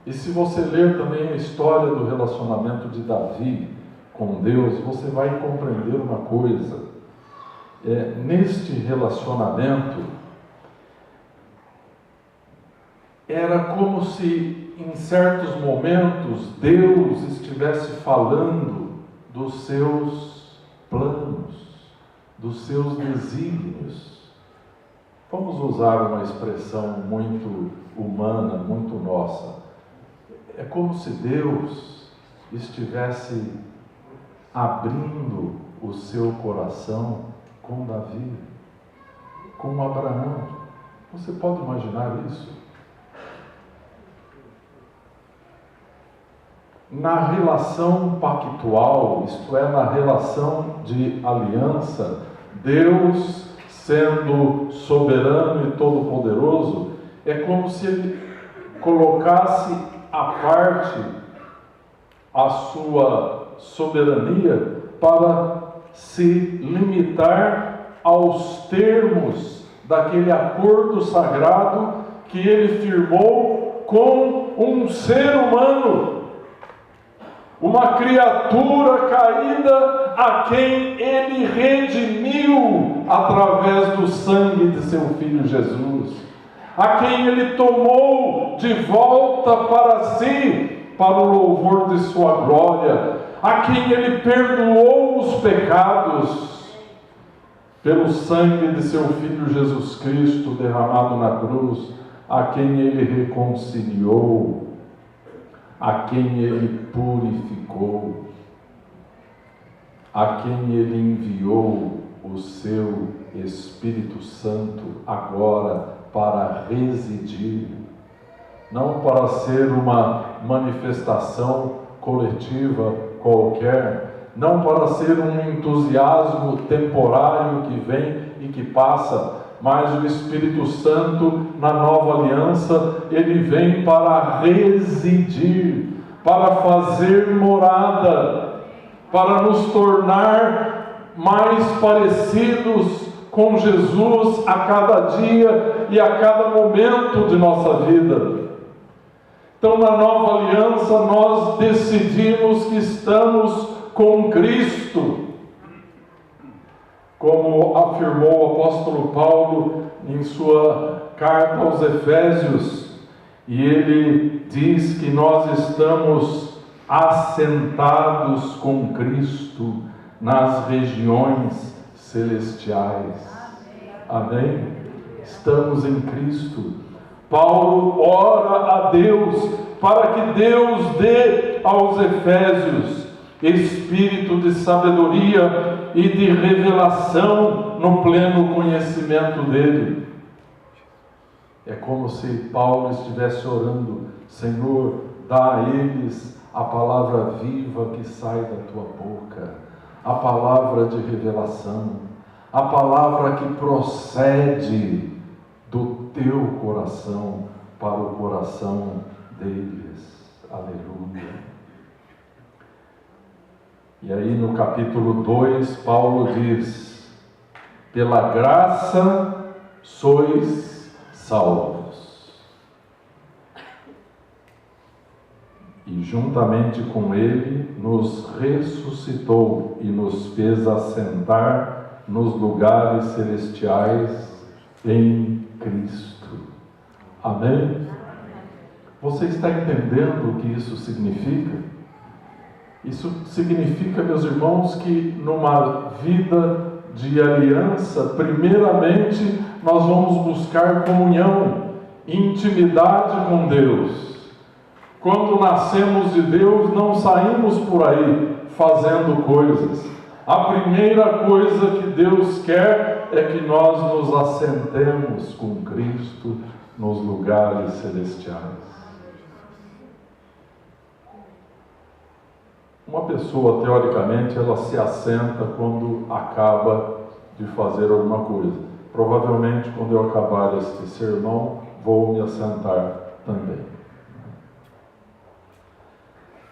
e se você ler também a história do relacionamento de Davi com Deus, você vai compreender uma coisa. Neste relacionamento, era como se em certos momentos Deus estivesse falando dos seus planos, dos seus desígnios. Vamos usar uma expressão muito humana, muito nossa. É como se Deus estivesse abrindo o seu coração com Davi, com Abraão. Você pode imaginar isso? Na relação pactual, isto é, na relação de aliança, Deus, sendo soberano e todo-poderoso, é como se Ele colocasse à parte a sua soberania para se limitar aos termos daquele acordo sagrado que Ele firmou com um ser humano, uma criatura caída a quem Ele redimiu através do sangue de seu Filho Jesus, a quem Ele tomou de volta para si, para o louvor de sua glória, a quem Ele perdoou os pecados, pelo sangue de seu Filho Jesus Cristo derramado na cruz, a quem Ele reconciliou, a quem Ele purificou, a quem Ele enviou o seu Espírito Santo agora para residir, não para ser uma manifestação coletiva qualquer, não para ser um entusiasmo temporário que vem e que passa, mas o Espírito Santo, na nova aliança, ele vem para residir, para fazer morada, para nos tornar mais parecidos com Jesus a cada dia e a cada momento de nossa vida. Então, na nova aliança, nós decidimos que estamos com Cristo, como afirmou o apóstolo Paulo em sua carta aos Efésios, e ele diz que nós estamos assentados com Cristo nas regiões celestiais. Amém? Estamos em Cristo. Paulo ora a Deus para que Deus dê aos Efésios espírito de sabedoria e de revelação no pleno conhecimento dele. É como se Paulo estivesse orando: Senhor, dá a eles a palavra viva que sai da tua boca, a palavra de revelação, a palavra que procede do teu coração para o coração deles. Aleluia. E aí no capítulo 2, Paulo diz: pela graça sois salvos. E juntamente com ele nos ressuscitou e nos fez assentar nos lugares celestiais em Cristo. Amém? Você está entendendo o que isso significa? Isso significa, meus irmãos, que numa vida de aliança, primeiramente nós vamos buscar comunhão, intimidade com Deus. Quando nascemos de Deus, não saímos por aí fazendo coisas. A primeira coisa que Deus quer é que nós nos assentemos com Cristo nos lugares celestiais. Uma pessoa, teoricamente, ela se assenta quando acaba de fazer alguma coisa. Provavelmente, quando eu acabar este sermão, vou me assentar também.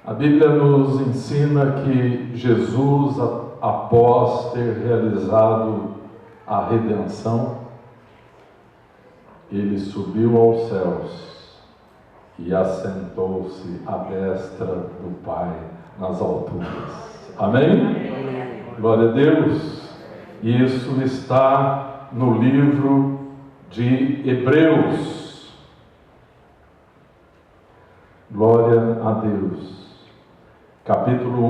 A Bíblia nos ensina que Jesus, após ter realizado a redenção, ele subiu aos céus e assentou-se à destra do Pai nas alturas. Amém? Glória a Deus. Isso está no livro de Hebreus. Glória a Deus. Capítulo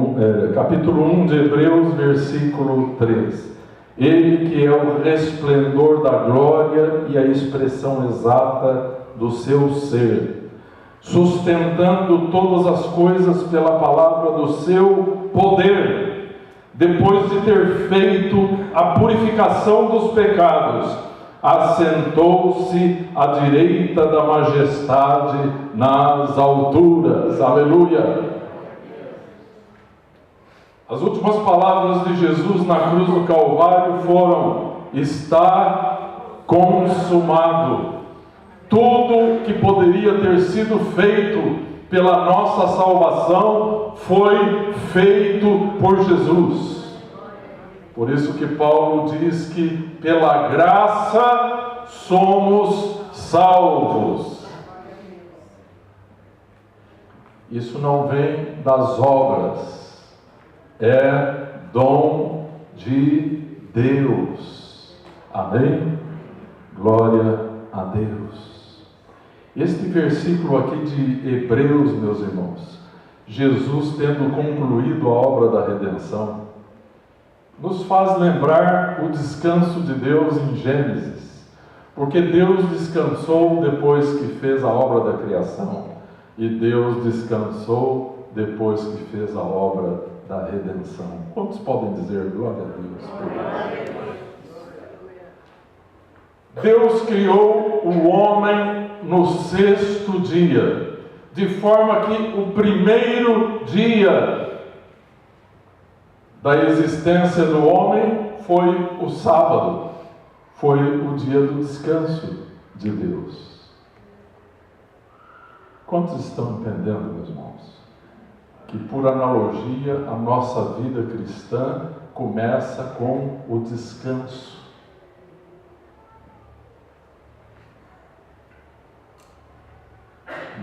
1 de Hebreus, versículo 3. Ele que é o resplendor da glória e a expressão exata do seu ser, sustentando todas as coisas pela palavra do seu poder, depois de ter feito a purificação dos pecados, assentou-se à direita da majestade nas alturas. Aleluia! As últimas palavras de Jesus na cruz do Calvário foram: está consumado. Tudo que poderia ter sido feito pela nossa salvação foi feito por Jesus. Por isso que Paulo diz que pela graça somos salvos. Isso não vem das obras. É dom de Deus. Amém? Glória a Deus. Este versículo aqui de Hebreus, meus irmãos, Jesus tendo concluído a obra da redenção, nos faz lembrar o descanso de Deus em Gênesis, porque Deus descansou depois que fez a obra da criação, e Deus descansou depois que fez a obra da redenção. Quantos podem dizer glória a Deus por isso? Deus criou o homem no sexto dia, de forma que o primeiro dia da existência do homem foi o sábado, foi o dia do descanso de Deus. Quantos estão entendendo, meus irmãos? Que por analogia a nossa vida cristã começa com o descanso.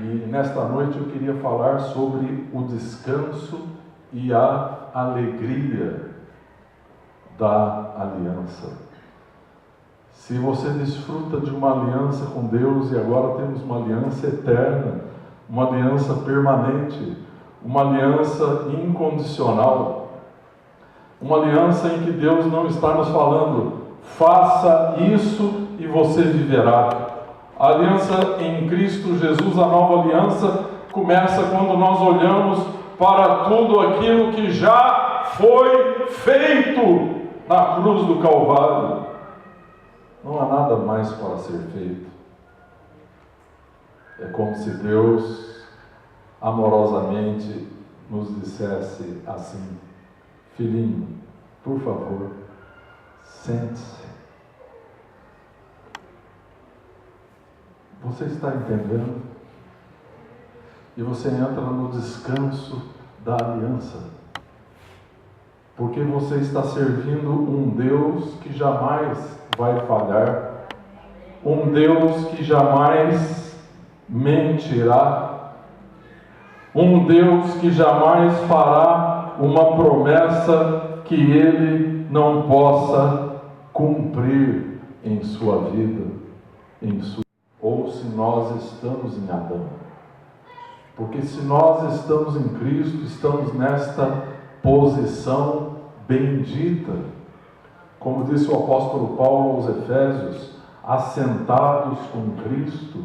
E nesta noite eu queria falar sobre o descanso e a alegria da aliança. Se você desfruta de uma aliança com Deus, e agora temos uma aliança eterna, uma aliança permanente, uma aliança incondicional, uma aliança em que Deus não está nos falando, faça isso e você viverá. A aliança em Cristo Jesus, a nova aliança, começa quando nós olhamos para tudo aquilo que já foi feito na cruz do Calvário. Não há nada mais para ser feito. É como se Deus amorosamente nos dissesse assim: filhinho, por favor, sente-se. Você está entendendo? E você entra no descanso da aliança, porque você está servindo um Deus que jamais vai falhar, um Deus que jamais mentirá, um Deus que jamais fará uma promessa que Ele não possa cumprir em sua vida, ou se nós estamos em Adão. Porque se nós estamos em Cristo, estamos nesta posição bendita, como disse o apóstolo Paulo aos Efésios, assentados com Cristo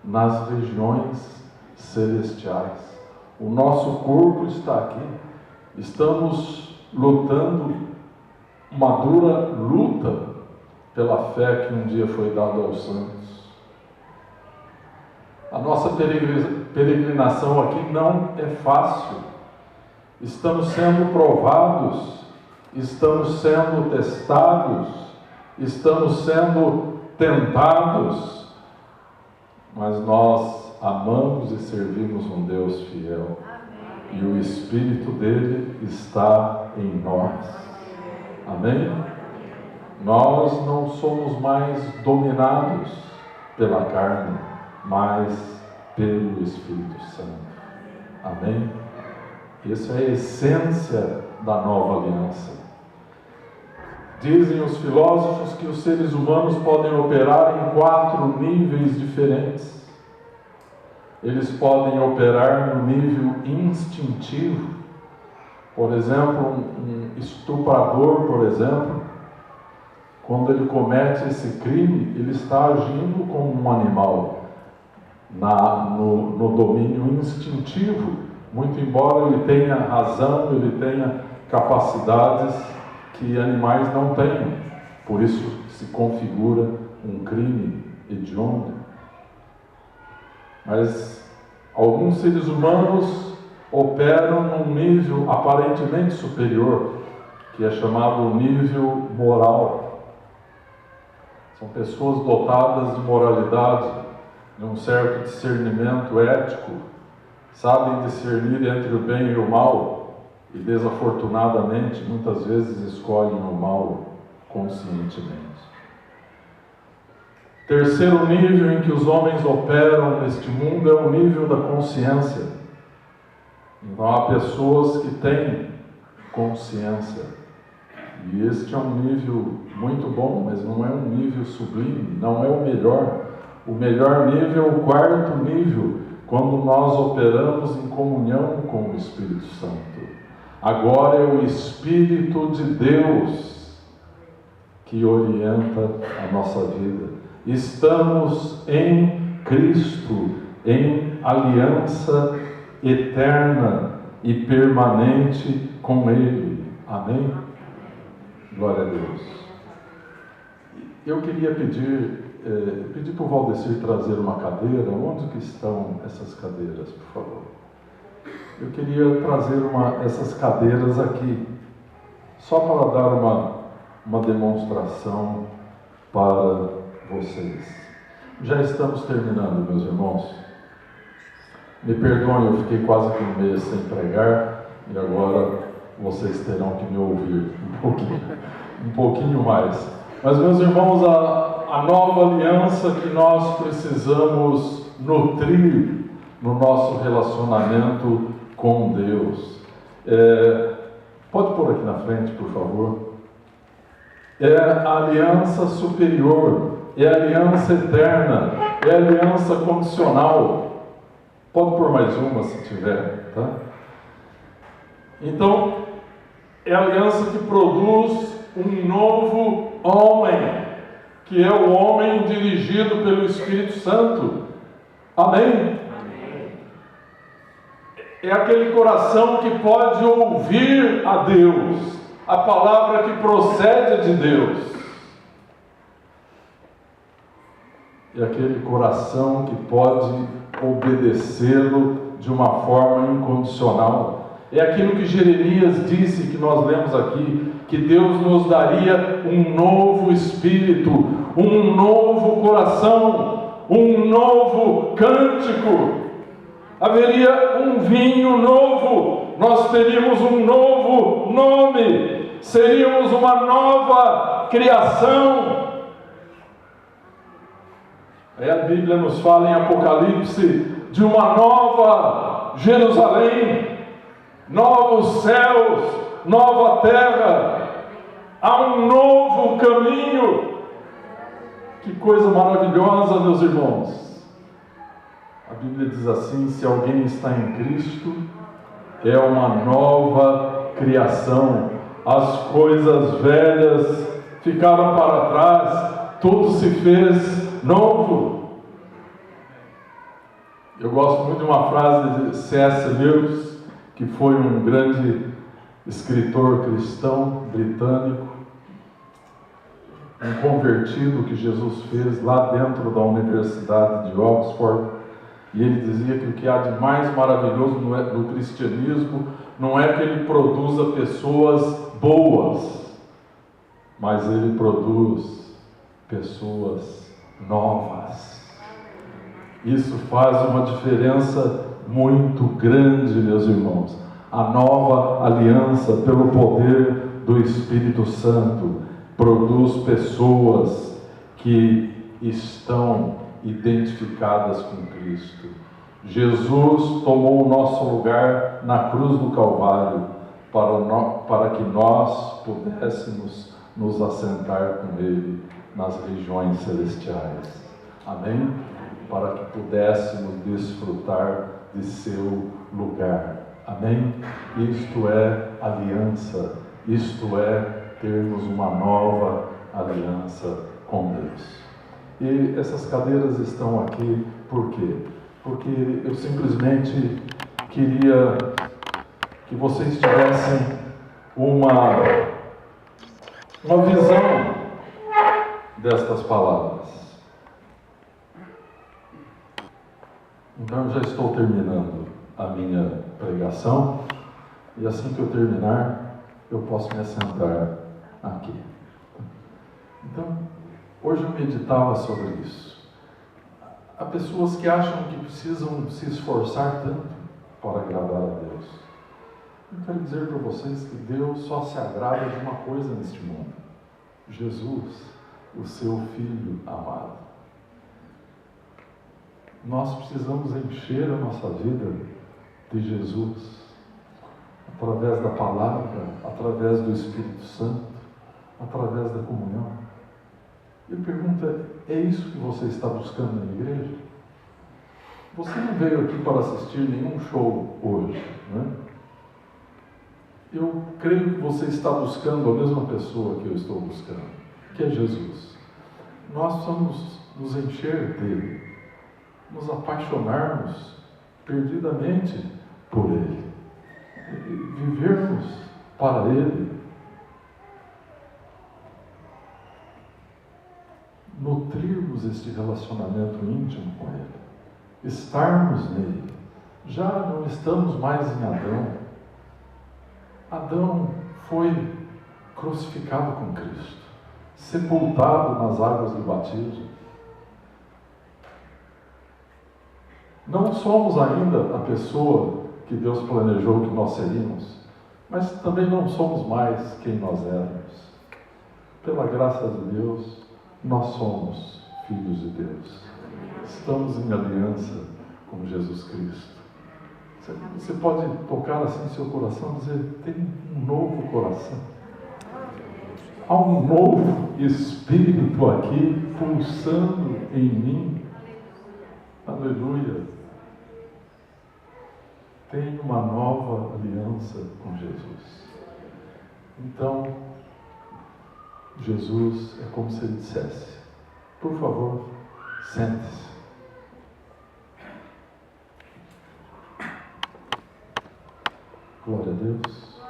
nas regiões celestiais. O nosso corpo está aqui, estamos lutando uma dura luta pela fé que um dia foi dada aos santos. A nossa peregrinação aqui não é fácil. Estamos sendo provados, estamos sendo testados, estamos sendo tentados, mas nós amamos e servimos um Deus fiel. Amém. E o Espírito dele está em nós. Amém? Nós não somos mais dominados pela carne, mas pelo Espírito Santo. Amém? Essa é a essência da nova aliança. Dizem os filósofos que os seres humanos podem operar em 4 níveis diferentes. Eles podem operar no nível instintivo. Por exemplo, um estuprador, por exemplo, quando ele comete esse crime, ele está agindo como um animal, no domínio instintivo, muito embora ele tenha razão, ele tenha capacidades que animais não tenham. Por isso se configura um crime hediondo. Mas alguns seres humanos operam num nível aparentemente superior, que é chamado nível moral. São pessoas dotadas de moralidade, de um certo discernimento ético, sabem discernir entre o bem e o mal, e desafortunadamente muitas vezes escolhem o mal conscientemente. Terceiro nível em que os homens operam neste mundo é o nível da consciência. Então há pessoas que têm consciência, e este é um nível muito bom, mas não é um nível sublime, não é o melhor. O melhor nível é o 4º nível, quando nós operamos em comunhão com o Espírito Santo. Agora é o Espírito de Deus que orienta a nossa vida. Estamos em Cristo, em aliança eterna e permanente com Ele. Amém? Glória a Deus. Eu queria pedir para o Valdecir trazer uma cadeira. Onde que estão essas cadeiras, por favor? Eu queria trazer essas cadeiras aqui, só para dar uma demonstração para vocês. Já estamos terminando, meus irmãos. Me perdoem, eu fiquei quase que um mês sem pregar, e agora vocês terão que me ouvir um pouquinho mais. Mas, meus irmãos, a nova aliança que nós precisamos nutrir no nosso relacionamento com Deus. Pode pôr aqui na frente, por favor. É a aliança superior, é a aliança eterna, é a aliança condicional. Pode pôr mais uma se tiver, tá? Então, é a aliança que produz um novo homem, que é o homem dirigido pelo Espírito Santo. Amém? É aquele coração que pode ouvir a Deus, a palavra que procede de Deus. É aquele coração que pode obedecê-lo de uma forma incondicional. É aquilo que Jeremias disse, que nós lemos aqui, que Deus nos daria um novo espírito, um novo coração, um novo cântico. Haveria um vinho novo, nós teríamos um novo nome, seríamos uma nova criação. Aí a Bíblia nos fala em Apocalipse de uma nova Jerusalém, novos céus, nova terra, há um novo caminho. Que coisa maravilhosa, meus irmãos. A Bíblia diz assim: se alguém está em Cristo, é uma nova criação. As coisas velhas ficaram para trás, tudo se fez novo. Eu gosto muito de uma frase de C.S. Lewis, que foi um grande escritor cristão britânico, um convertido que Jesus fez lá dentro da Universidade de Oxford, e ele dizia que o que há de mais maravilhoso no cristianismo não é que ele produza pessoas boas, mas ele produz pessoas novas. Isso faz uma diferença muito grande, meus irmãos. A nova aliança, pelo poder do Espírito Santo, produz pessoas que estão identificadas com Cristo. Jesus tomou o nosso lugar na cruz do Calvário para que nós pudéssemos nos assentar com Ele nas regiões celestiais. Amém? Para que pudéssemos desfrutar de seu lugar. Amém? Isto é aliança. Isto é termos uma nova aliança com Deus. E essas cadeiras estão aqui por quê? Porque eu simplesmente queria que vocês tivessem uma visão destas palavras. Então, eu já estou terminando a minha pregação, e assim que eu terminar, eu posso me assentar aqui. Então, hoje eu meditava sobre isso. Há pessoas que acham que precisam se esforçar tanto para agradar a Deus. Eu quero dizer para vocês que Deus só se agrada de uma coisa neste mundo: Jesus, o seu Filho amado. Nós precisamos encher a nossa vida de Jesus, através da palavra, através do Espírito Santo, através da comunhão. Ele pergunta: é isso que você está buscando na igreja? Você não veio aqui para assistir nenhum show hoje, não é? Eu creio que você está buscando a mesma pessoa que eu estou buscando, que é Jesus. Nós precisamos nos encher dele, nos apaixonarmos perdidamente por ele, vivermos para ele, nutrirmos este relacionamento íntimo com ele, estarmos nele. Já não estamos mais em Adão. Adão foi crucificado com Cristo, sepultado nas águas do batismo. Não somos ainda a pessoa que Deus planejou que nós seríamos, mas também não somos mais quem nós éramos. Pela graça de Deus, nós somos filhos de Deus. Estamos em aliança com Jesus Cristo. Você pode tocar assim seu coração e dizer: tem um novo coração. Há um novo Espírito aqui pulsando em mim. Aleluia. Tem uma nova aliança com Jesus. Então, Jesus é como se ele dissesse: por favor, sente-se. Glória a Deus.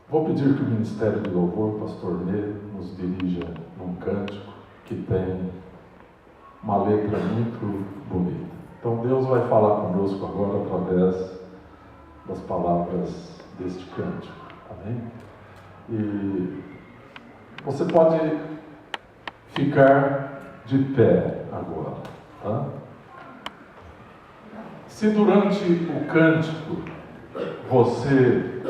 Vou pedir que o Ministério de Louvor, Pastor Nê, nos dirija num cântico que tem uma letra muito bonita. Então Deus vai falar conosco agora através das palavras deste cântico. Amém? E você pode ficar de pé agora, tá? Se durante o cântico você,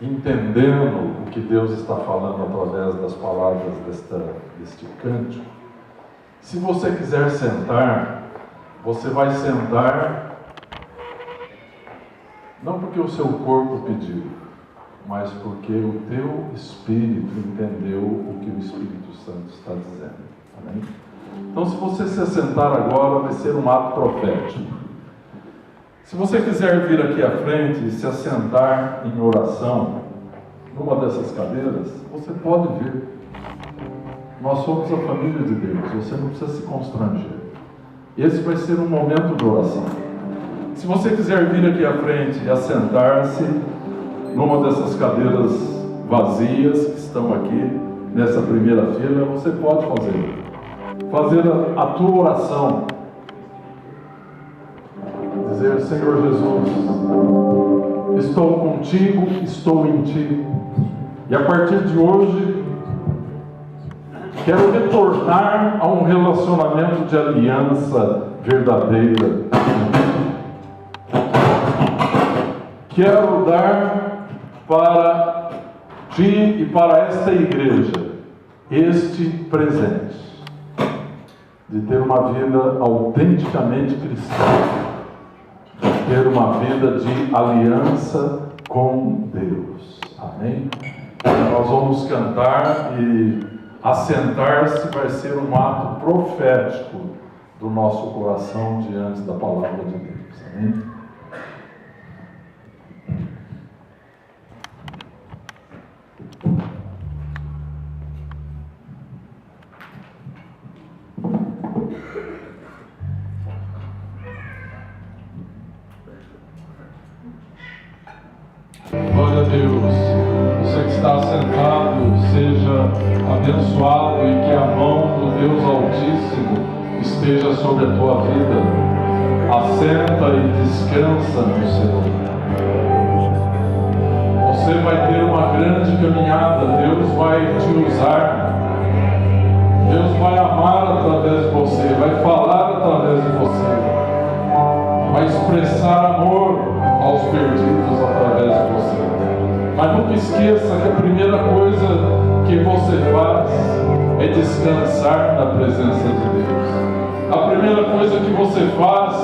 entendendo o que Deus está falando através das palavras deste cântico, se você quiser sentar, você vai sentar, não porque o seu corpo pediu, mas porque o teu espírito entendeu o que o Espírito Santo está dizendo. Amém? Então, se você se sentar agora, vai ser um ato profético. Se você quiser vir aqui à frente e se assentar em oração numa dessas cadeiras, você pode vir. Nós somos a família de Deus, você não precisa se constranger. Esse vai ser um momento de oração. Se você quiser vir aqui à frente e assentar-se numa dessas cadeiras vazias que estão aqui nessa primeira fila, você pode fazer a tua oração, dizer: Senhor Jesus, estou contigo, estou em ti, e a partir de hoje quero retornar a um relacionamento de aliança verdadeira. Quero dar para ti e para esta igreja este presente de ter uma vida autenticamente cristã, de ter uma vida de aliança com Deus. Amém? Nós vamos cantar e assentar-se vai ser um ato profético do nosso coração diante da palavra de Deus. Amém? Glória a Deus. Você que está sentado, seja abençoado e que a mão do Deus Altíssimo esteja sobre a tua vida. Assenta e descansa no Senhor. Você vai ter uma grande caminhada. Deus vai te usar. Deus vai amar através de você, vai falar através de você, vai expressar amor aos perdidos através de você. Mas nunca esqueça que a primeira coisa que você faz é descansar na presença de Deus. A primeira coisa que você faz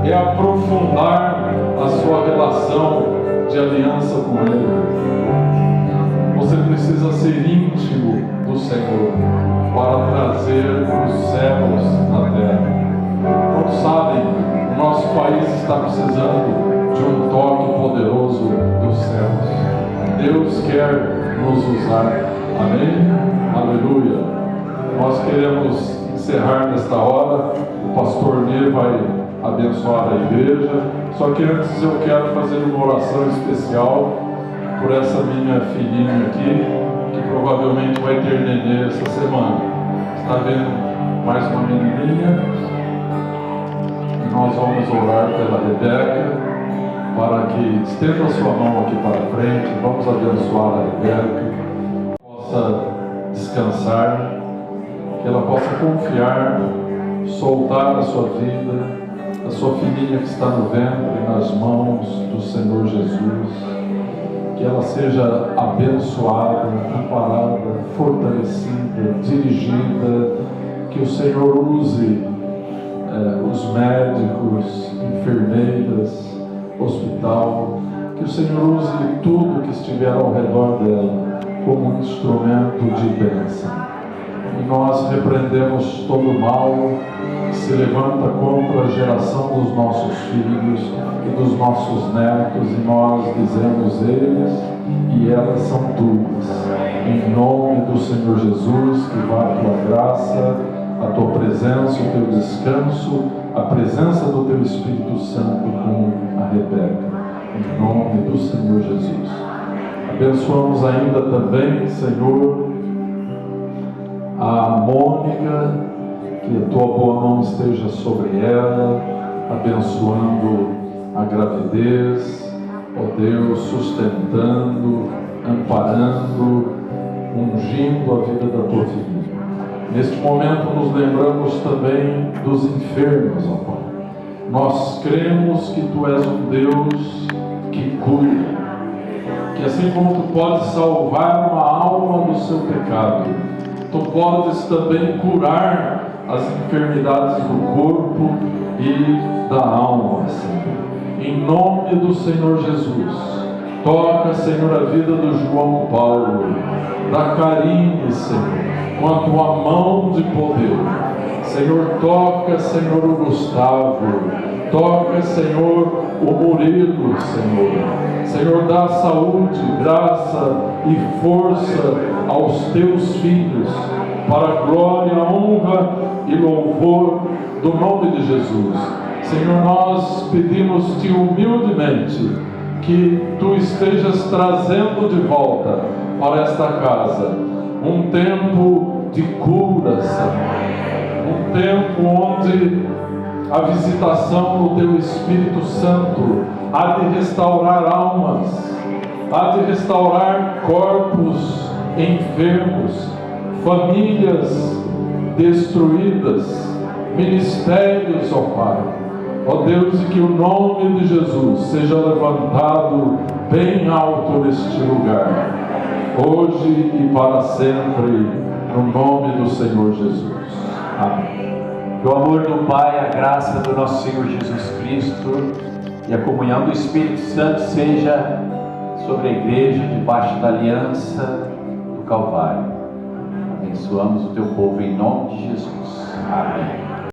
é aprofundar a sua relação de aliança com Ele. Você precisa ser íntimo do Senhor para trazer os céus na terra. Todos sabem, o nosso país está precisando de um toque poderoso dos céus. Deus quer nos usar. Amém? Aleluia. Nós queremos encerrar nesta hora. O pastor Nê vai abençoar a igreja. Só que antes eu quero fazer uma oração especial por essa minha filhinha aqui, que provavelmente vai ter nenê essa semana. Está vendo mais uma menininha? E nós vamos orar pela Rebeca, para que estenda a sua mão aqui para frente. Vamos abençoar a Rebeca, que possa descansar, que ela possa confiar, soltar a sua vida, a sua filhinha que está no ventre, nas mãos do Senhor Jesus. Que ela seja abençoada, amparada, fortalecida, dirigida, que o Senhor use os médicos, enfermeiras, hospital, que o Senhor use tudo que estiver ao redor dela como um instrumento de bênção. E nós repreendemos todo o mal que se levanta contra a geração dos nossos filhos e dos nossos netos, e nós dizemos: eles e elas são tuas. Em nome do Senhor Jesus, que vá a tua graça, a tua presença, o teu descanso, a presença do teu Espírito Santo com a Rebeca. Em nome do Senhor Jesus. Abençoamos ainda também, Senhor, a Mônica, que a tua boa mão esteja sobre ela, abençoando a gravidez, ó Deus, sustentando, amparando, ungindo a vida da tua filha. Neste momento nos lembramos também dos enfermos, ó Pai. Nós cremos que tu és um Deus que cura, que assim como tu podes salvar uma alma do seu pecado, tu podes também curar as enfermidades do corpo e da alma, Senhor. Em nome do Senhor Jesus, toca, Senhor, a vida do João Paulo, da Karine, Senhor, com a tua mão de poder. Senhor, toca, Senhor, o Gustavo, toca, Senhor, o Murilo, Senhor. Senhor, dá saúde, graça e força aos teus filhos, para a glória, honra e louvor do nome de Jesus. Senhor, nós pedimos-te humildemente que Tu estejas trazendo de volta para esta casa um tempo de cura, Senhor. Um tempo onde a visitação do Teu Espírito Santo há de restaurar almas, há de restaurar corpos enfermos, famílias destruídas, ministérios, ó Pai. Ó Deus, e que o nome de Jesus seja levantado bem alto neste lugar, hoje e para sempre, no nome do Senhor Jesus. Amém. Que o amor do Pai, a graça do nosso Senhor Jesus Cristo e a comunhão do Espírito Santo seja sobre a igreja debaixo da aliança do Calvário. Abençoamos o Teu povo em nome de Jesus. Amém.